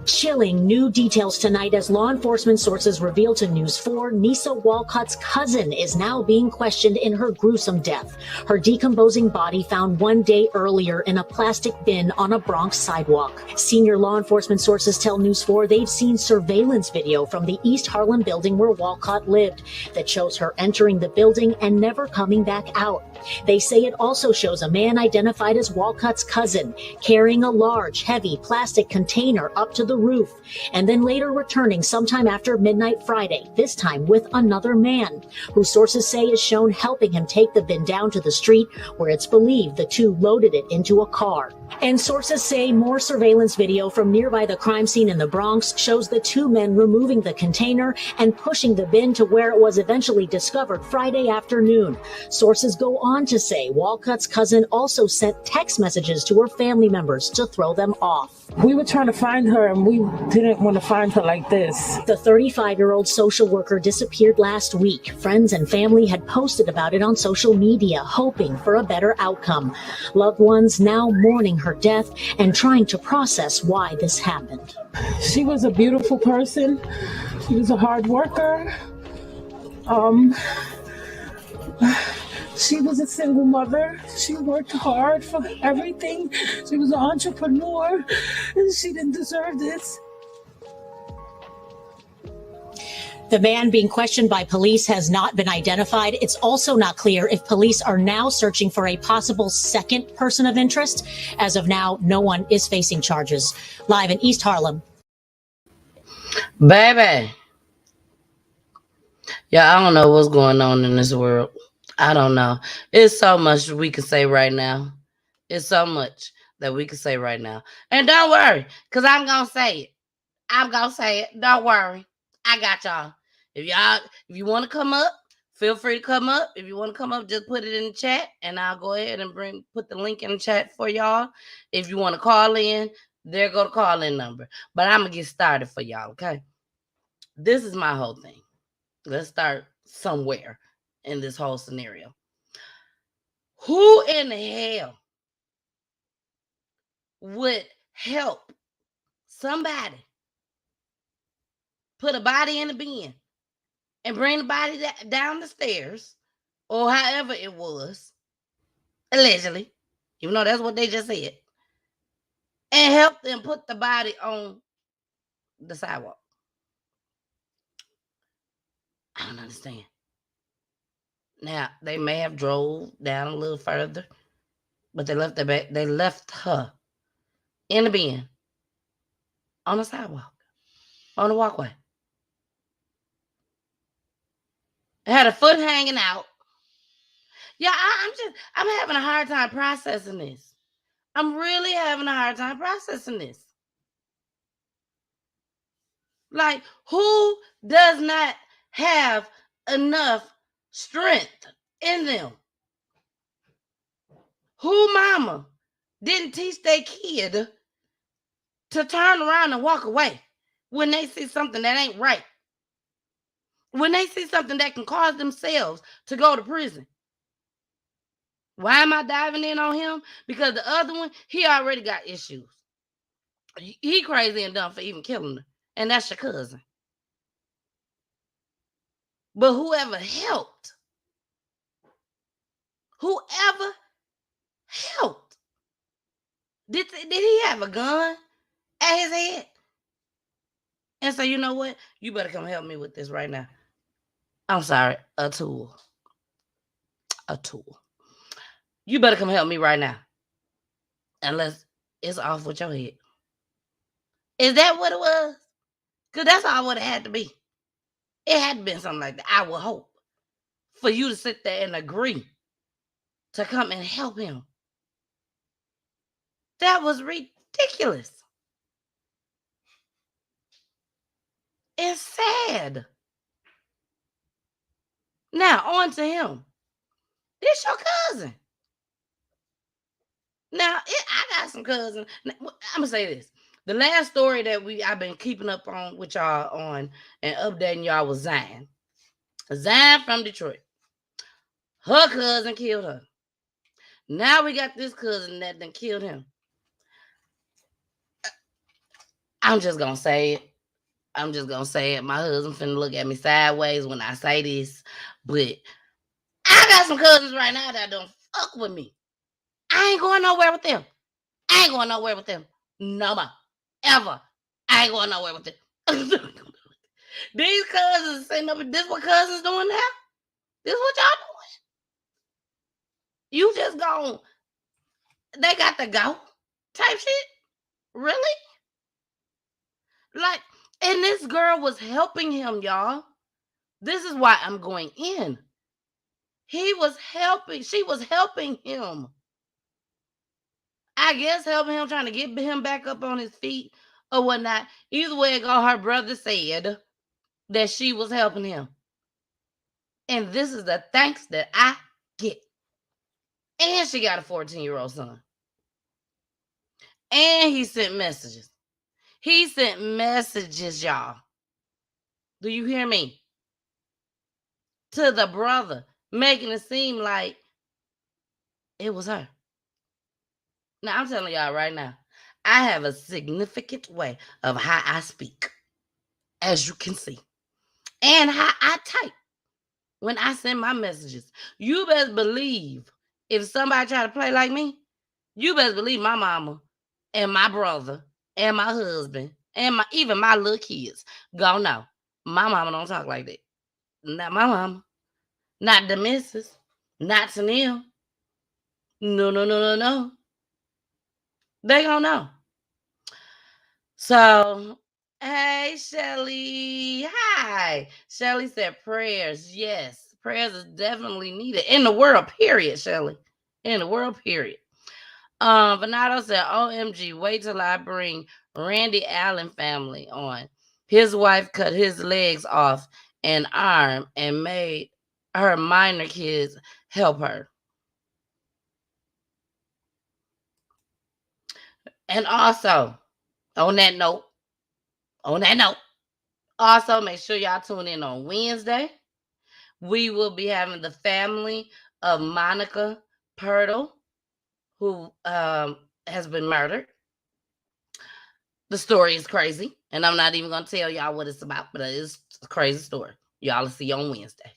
Chilling new details tonight as law enforcement sources reveal to News 4 Nissa Walcott's cousin is now being questioned in her gruesome death. Her decomposing body found 1 day earlier in a plastic bin on a Bronx sidewalk. Senior law enforcement sources tell News 4 they've seen surveillance video from the East Harlem building where Walcott lived that shows her entering the building and never coming back out. They say it also shows a man identified as Walcott's cousin carrying a large, heavy plastic container up to the roof, and then later returning sometime after midnight Friday, this time with another man, who sources say is shown helping him take the bin down to the street where it's believed the two loaded it into a car. And sources say more surveillance video from nearby the crime scene in the Bronx shows the two men removing the container and pushing the bin to where it was eventually discovered Friday afternoon. Sources go on to say Walcott's cousin also sent text messages to her family members to throw them off. We were trying to find her and we didn't want to find her like this. The 35-year-old social worker disappeared last week. Friends and family had posted about it on social media, hoping for a better outcome. Loved ones now mourning her death and trying to process why this happened. She was a beautiful person. She was a hard worker. She was a single mother. She worked hard for everything. She was an entrepreneur, and she didn't deserve this. The man being questioned by police has not been identified. It's also not clear if police are now searching for a possible second person of interest. As of now, no one is facing charges. Live in East Harlem. Baby. Yeah, I don't know what's going on in this world. I don't know. It's so much we can say right now. It's so much that we can say right now. And don't worry, because I'm going to say it. I'm going to say it. Don't worry. I got y'all. If you want to come up, feel free to come up. If you want to come up, just put it in the chat, and I'll go ahead and put the link in the chat for y'all. If you want to call in, there go the call-in number. But I'm going to get started for y'all, okay? This is my whole thing. Let's start somewhere in this whole scenario. Who in the hell would help somebody put a body in a bin and bring the body down the stairs, or however it was, allegedly, even though that's what they just said, and help them put the body on the sidewalk? I don't understand. Now, they may have drove down a little further, but they left her in the bin on the sidewalk, on the walkway. It had a foot hanging out. Yeah, I'm having a hard time processing this. I'm really having a hard time processing this. Like, who does not have enough strength in them? Who mama didn't teach their kid to turn around and walk away when they see something that ain't right? When they see something that can cause themselves to go to prison? Why am I diving in on him? Because the other one, he already got issues. He crazy and dumb for even killing her. And that's your cousin. But whoever helped, did he have a gun at his head? And so, you know what? You better come help me with this right now. I'm sorry, a tool. You better come help me right now. Unless it's off with your head. Is that what it was? Because that's all what it had to be. It had been something like that, I would hope. For you to sit there and agree to come and help him. That was ridiculous. It's sad. Now, on to him. This your cousin. Now, I got some cousins. I'm going to say this. The last story that I've been keeping up on with y'all on and updating y'all was Zion. Zion from Detroit. Her cousin killed her. Now we got this cousin that done killed him. I'm just going to say it. My husband finna look at me sideways when I say this. But I got some cousins right now that don't fuck with me. I ain't going nowhere with them. No more. Ever. I ain't going nowhere with them. These cousins sitting up. This what cousins doing now? This what y'all doing? You just gone. They got to go type shit? Really? Like, and this girl was helping him, y'all. This is why I'm going in. She was helping him. I guess helping him, trying to get him back up on his feet or whatnot. Either way it go, her brother said that she was helping him. And this is the thanks that I get. And she got a 14-year-old son. And he sent messages. Y'all. Do you hear me? To the brother, making it seem like it was her. Now, I'm telling y'all right now, I have a significant way of how I speak, as you can see, and how I type when I send my messages. You best believe if somebody try to play like me, you best believe my mama and my brother and my husband and even my little kids gonna know. My mama don't talk like that. Not my mama. Not the missus. Not Tanil. No. They gonna know. So, hey, Shelly. Hi. Shelly said prayers. Yes, prayers is definitely needed in the world, period, Shelly. In the world, period. Bernardo said, OMG, wait till I bring Randy Allen family on. His wife cut his legs off and arm and made her minor kids help her. And also, on that note, also make sure y'all tune in on Wednesday. We will be having the family of Monica Purtle, who has been murdered. The story is crazy, and I'm not even going to tell y'all what it's about, but it is a crazy story. Y'all will see on Wednesday.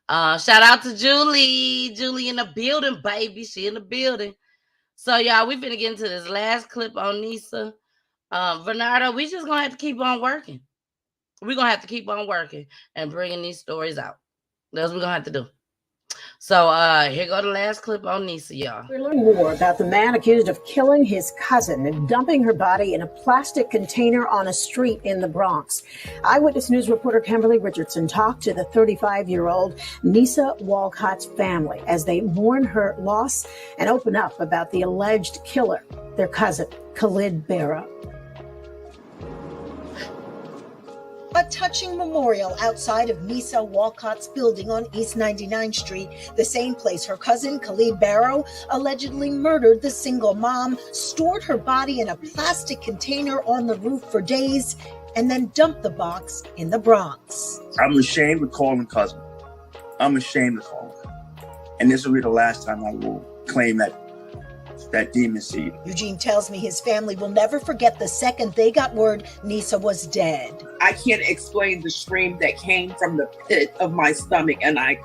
Shout out to Julie. Julie in the building, baby. She in the building. So, y'all, we finna get into this last clip on Nissa. Bernardo, we just going to have to keep on working. We're going to have to keep on working and bringing these stories out. That's what we're going to have to do. So, here go the last clip on Nissa, y'all. We're learning more about the man accused of killing his cousin and dumping her body in a plastic container on a street in the Bronx. Eyewitness News reporter Kimberly Richardson talked to the 35-year-old Nissa Walcott's family as they mourn her loss and open up about the alleged killer, their cousin, Khalid Barrow. A touching memorial outside of Nissa Walcott's building on East 99th Street, the same place her cousin Khalid Barrow allegedly murdered the single mom, stored her body in a plastic container on the roof for days, and then dumped the box in the Bronx. I'm ashamed to call him cousin. I'm ashamed to call him. And this will be the last time I will claim that that demon seed. Eugene tells me his family will never forget the second they got word Nissa was dead. I can't explain the scream that came from the pit of my stomach, and I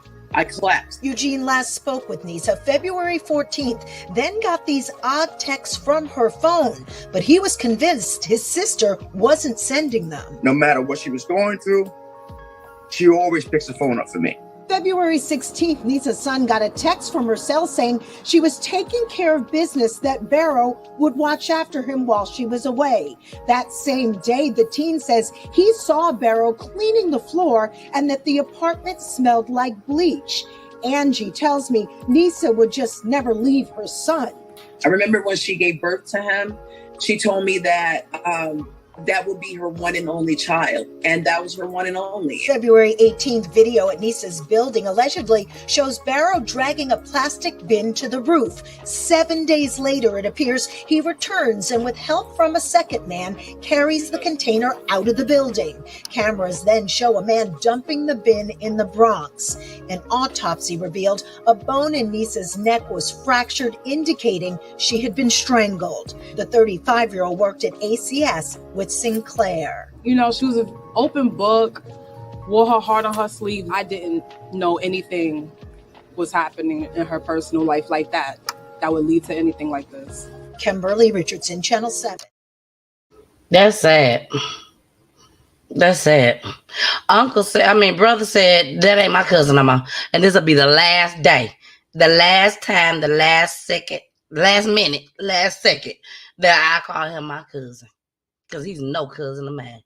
collapsed. Eugene last spoke with Nissa February 14th, then got these odd texts from her phone, but he was convinced his sister wasn't sending them. No matter what she was going through, she always picks the phone up for me. February 16th, Nissa's son got a text from her cell saying she was taking care of business that Barrow would watch after him while she was away. That same day, the teen says he saw Barrow cleaning the floor and that the apartment smelled like bleach. Angie tells me Nissa would just never leave her son. I remember when she gave birth to him, she told me that that would be her one and only child, and that was her one and only. February 18th video at Nissa's building allegedly shows Barrow dragging a plastic bin to the roof. 7 days later, it appears he returns and with help from a second man, carries the container out of the building. Cameras then show a man dumping the bin in the Bronx. An autopsy revealed a bone in Nissa's neck was fractured, indicating she had been strangled. The 35-year-old worked at ACS with Sinclair. You know, she was an open book, wore her heart on her sleeve. I didn't know anything was happening in her personal life like that would lead to anything like this. Kimberly Richardson, Channel 7. That's sad. That's sad. Brother said, that ain't my cousin no more. And this will be the last day, the last time, the last second, last minute, last second that I call him my cousin. Because he's no cousin of mine.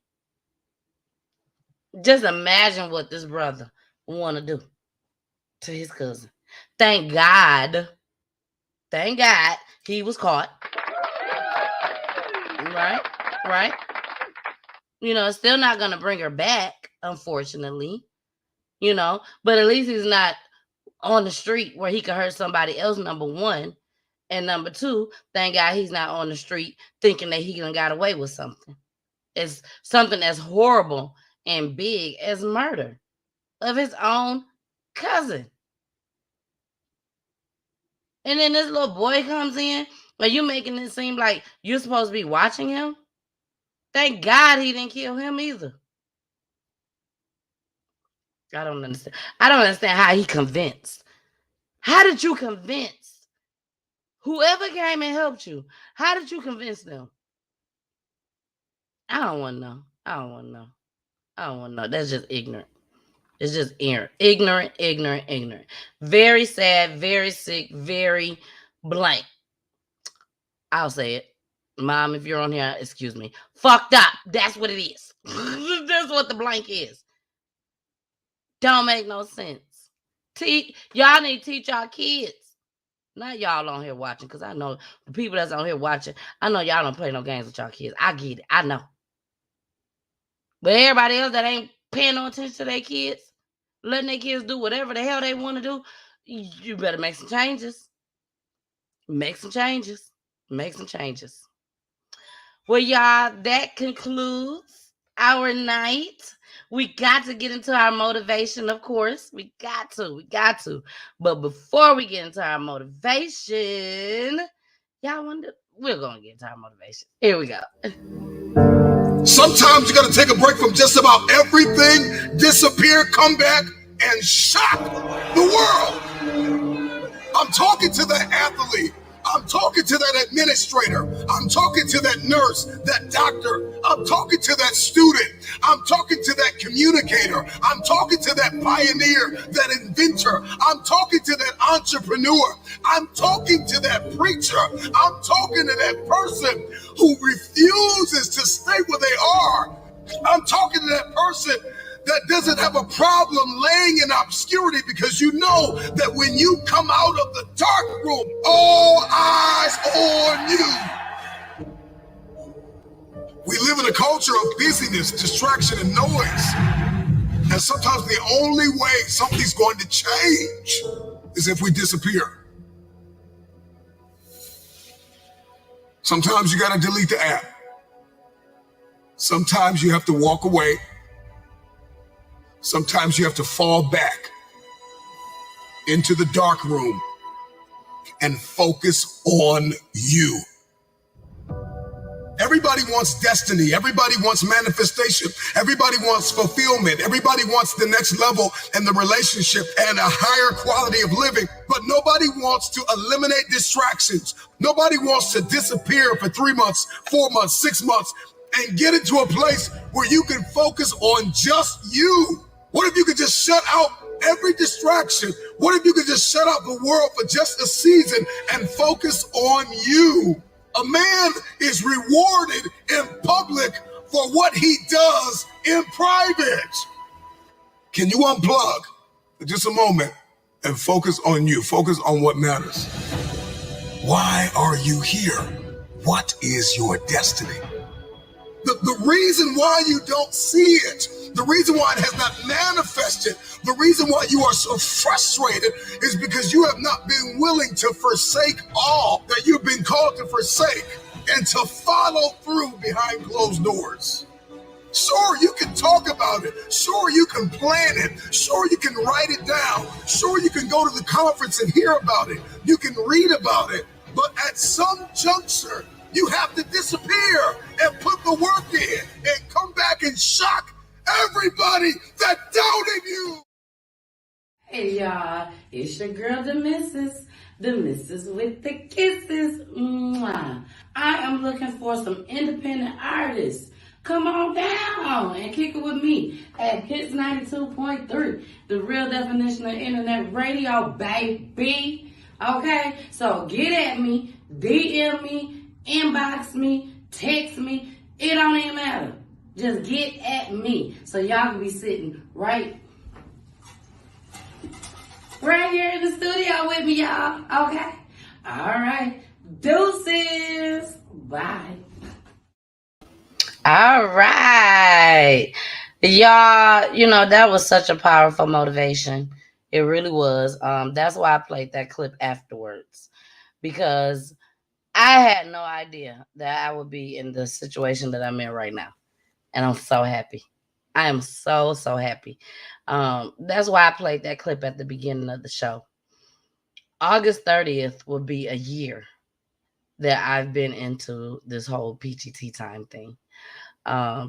Just imagine what this brother want to do to his cousin. Thank God he was caught. Right? You know, it's still not going to bring her back, unfortunately. You know, but at least he's not on the street where he could hurt somebody else, number one. And number two, thank God he's not on the street thinking that he done got away with something. It's something as horrible and big as murder of his own cousin. And then this little boy comes in, and you making it seem like you're supposed to be watching him? Thank God he didn't kill him either. I don't understand. I don't understand how he convinced. How did you convince? Whoever came and helped you, how did you convince them? I don't want to know. That's just ignorant. It's just ignorant. Very sad, very sick, very blank. I'll say it. Mom, if you're on here, excuse me. Fucked up. That's what it is. That's what the blank is. Don't make no sense. Y'all need to teach y'all kids. Not y'all on here watching, because I know the people that's on here watching, I know y'all don't play no games with y'all kids. I get it. I know. But everybody else that ain't paying no attention to their kids, letting their kids do whatever the hell they want to do, you better make some changes. Make some changes. Well, y'all, that concludes our night. We got to get into our motivation, of course. We got to. But before we get into our motivation, y'all wonder, we're going to get into our motivation. Here we go. Sometimes you got to take a break from just about everything, disappear, come back, and shock the world. I'm talking to the athlete. I'm talking to that administrator. I'm talking to that nurse, that doctor. I'm talking to that student. I'm talking to that communicator. I'm talking to that pioneer, that inventor. I'm talking to that entrepreneur. I'm talking to that preacher. I'm talking to that person who refuses to stay where they are. I'm talking to that person that doesn't have a problem laying in obscurity, because you know that when you come out of the dark room, all eyes on you. We live in a culture of busyness, distraction, and noise. And sometimes the only way something's going to change is if we disappear. Sometimes you got to delete the app. Sometimes you have to walk away. Sometimes you have to fall back into the dark room and focus on you. Everybody wants destiny. Everybody wants manifestation. Everybody wants fulfillment. Everybody wants the next level in the relationship and a higher quality of living. But nobody wants to eliminate distractions. Nobody wants to disappear for 3 months, 4 months, 6 months, and get into a place where you can focus on just you. What if you could just shut out every distraction? What if you could just shut out the world for just a season and focus on you? A man is rewarded in public for what he does in private. Can you unplug for just a moment and focus on you? Focus on what matters. Why are you here? What is your destiny? The reason why you don't see it, the reason why it has not manifested, the reason why you are so frustrated is because you have not been willing to forsake all that you've been called to forsake and to follow through behind closed doors. Sure, you can talk about it. Sure, you can plan it. Sure, you can write it down. Sure, you can go to the conference and hear about it. You can read about it. But at some juncture, you have to disappear and put the work in and come back and shock everybody that doubted you. Hey y'all, it's your girl, the missus with the kisses. Mwah. I am looking for some independent artists. Come on down and kick it with me at Hits 92.3, the real definition of internet radio, baby. Okay, so get at me, DM me, inbox me, text me. It don't even matter. Just get at me so y'all can be sitting right here in the studio with me, y'all. Okay? All right. Deuces. Bye. All right. Y'all, you know, that was such a powerful motivation. It really was. That's why I played that clip afterwards, because I had no idea that I would be in the situation that I'm in right now. And I'm so happy. I am so happy. That's why I played that clip at the beginning of the show. August 30th will be a year that I've been into this whole Peachy Tea Time thing.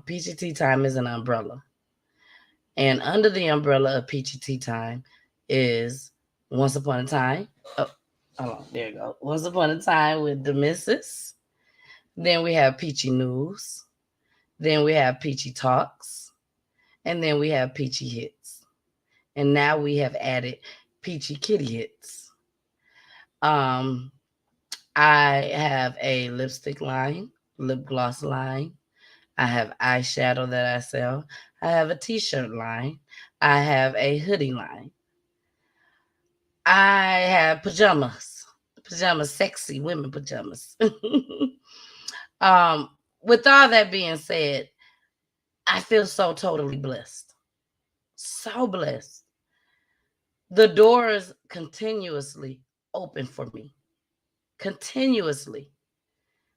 Peachy Tea Time is an umbrella. And under the umbrella of Peachy Tea Time is Once Upon a Time. Oh, hold on, there you go. Once Upon a Time with the missus. Then we have Peachy News. Then we have Peachy Talks. And then we have Peachy Hits. And now we have added Peachy Kitty Hits. I have a lipstick line, lip gloss line. I have eyeshadow that I sell. I have a t-shirt line. I have a hoodie line. I have pajamas, sexy women pajamas. With all that being said, I feel so totally blessed. So blessed. The doors continuously open for me. Continuously.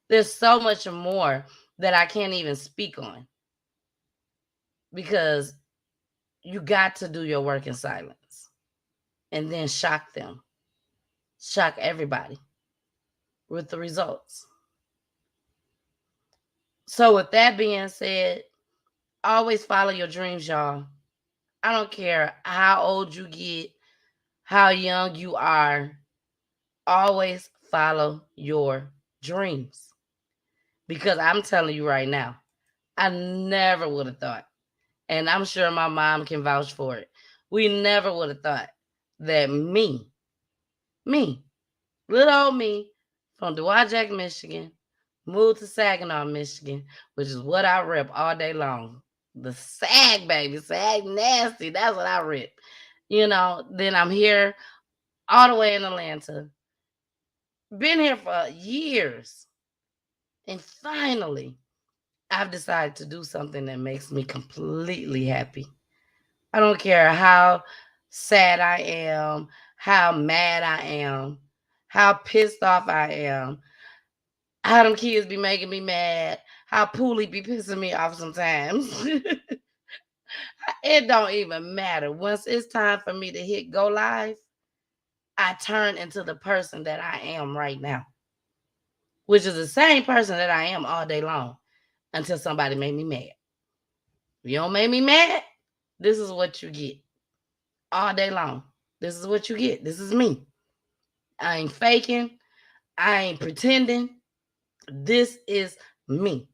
There's so much more that I can't even speak on, because you got to do your work in silence and then shock them. Shock everybody with the results. So with that being said, always follow your dreams, y'all. I don't care how old you get, how young you are. Always follow your dreams. Because I'm telling you right now, I never would have thought, and I'm sure my mom can vouch for it, we never would have thought that me, little old me from Dowagiac, Michigan, moved to Saginaw, Michigan, which is what I rep all day long. The Sag, baby. Sag nasty. That's what I rep. You know, then I'm here all the way in Atlanta. Been here for years. And finally, I've decided to do something that makes me completely happy. I don't care how sad I am, how mad I am, how pissed off I am, how them kids be making me mad, how Poolie be pissing me off sometimes. It don't even matter. Once it's time for me to hit go live, I turned into the person that I am right now, which is the same person that I am all day long until somebody made me mad. If you don't make me mad, this is what you get all day long. This is what you get. This is me. I ain't faking. I ain't pretending. This is me.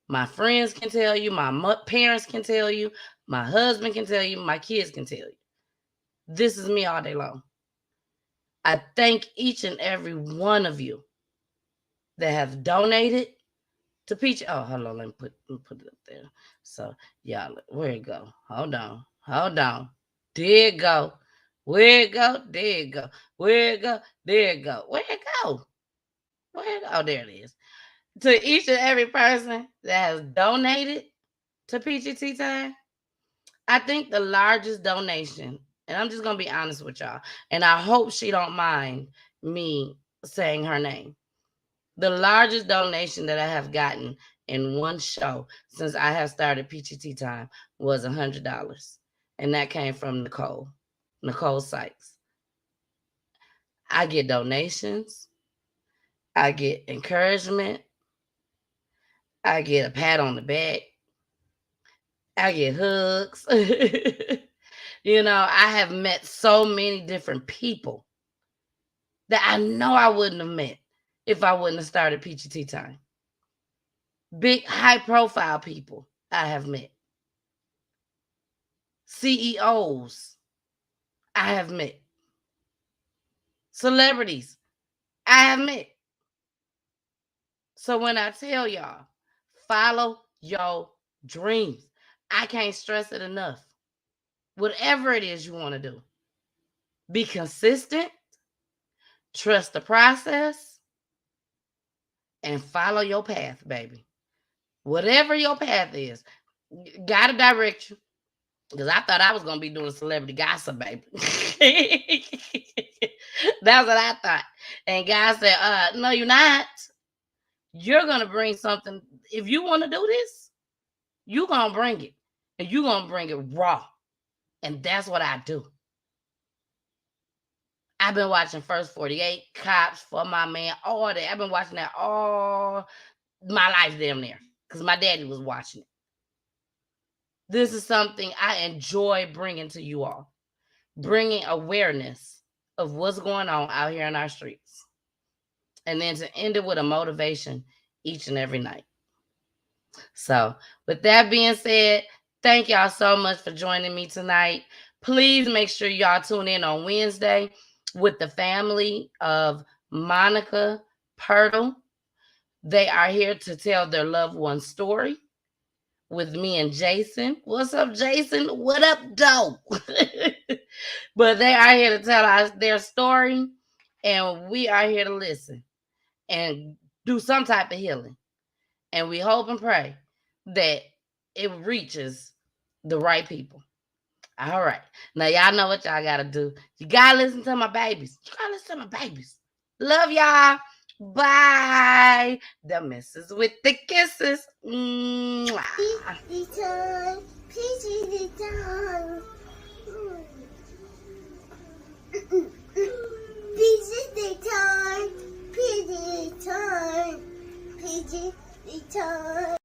My friends can tell you. My parents can tell you. My husband can tell you. My kids can tell you. This is me all day long. I thank each and every one of you that have donated to Peach. Oh, hold on. Let me put it up there. So, y'all, where it go? Hold on. There it go. Where it go? There it go. Where it go? There it go. Where it go? Oh, there it is. To each and every person that has donated to PGT Time, I think the largest donation, and I'm just going to be honest with y'all, and I hope she don't mind me saying her name. The largest donation that I have gotten in one show since I have started PGT Time was $100. And that came from Nicole Sykes. I get donations. I get encouragement. I get a pat on the back. I get hugs. You know, I have met so many different people that I know I wouldn't have met if I wouldn't have started PGT Time. Big, high-profile people I have met. CEOs I have met. Celebrities I have met. So when I tell y'all, follow your dreams, I can't stress it enough. Whatever it is you want to do, be consistent, trust the process, and follow your path, baby. Whatever your path is, gotta direct you. Because I thought I was going to be doing celebrity gossip, baby. That's what I thought. And God said, no, you're not. You're going to bring something. If you want to do this, you're going to bring it. And you're going to bring it raw. And that's what I do. I've been watching First 48, Cops, For My Man, all that. I've been watching that all my life damn near. Because my daddy was watching it. This is something I enjoy bringing to you all. Bringing awareness of what's going on out here in our streets. And then to end it with a motivation each and every night. So, with that being said, thank y'all so much for joining me tonight. Please make sure y'all tune in on Wednesday with the family of Monica Pirtle. They are here to tell their loved one's story with me and Jason. What's up, Jason? What up, dope? But they are here to tell us their story, and we are here to listen and do some type of healing. And we hope and pray that it reaches the right people. All right. Now, y'all know what y'all got to do. You got to listen to my babies. Love y'all. Bye. The missus with the kisses. Mwah. PGT time.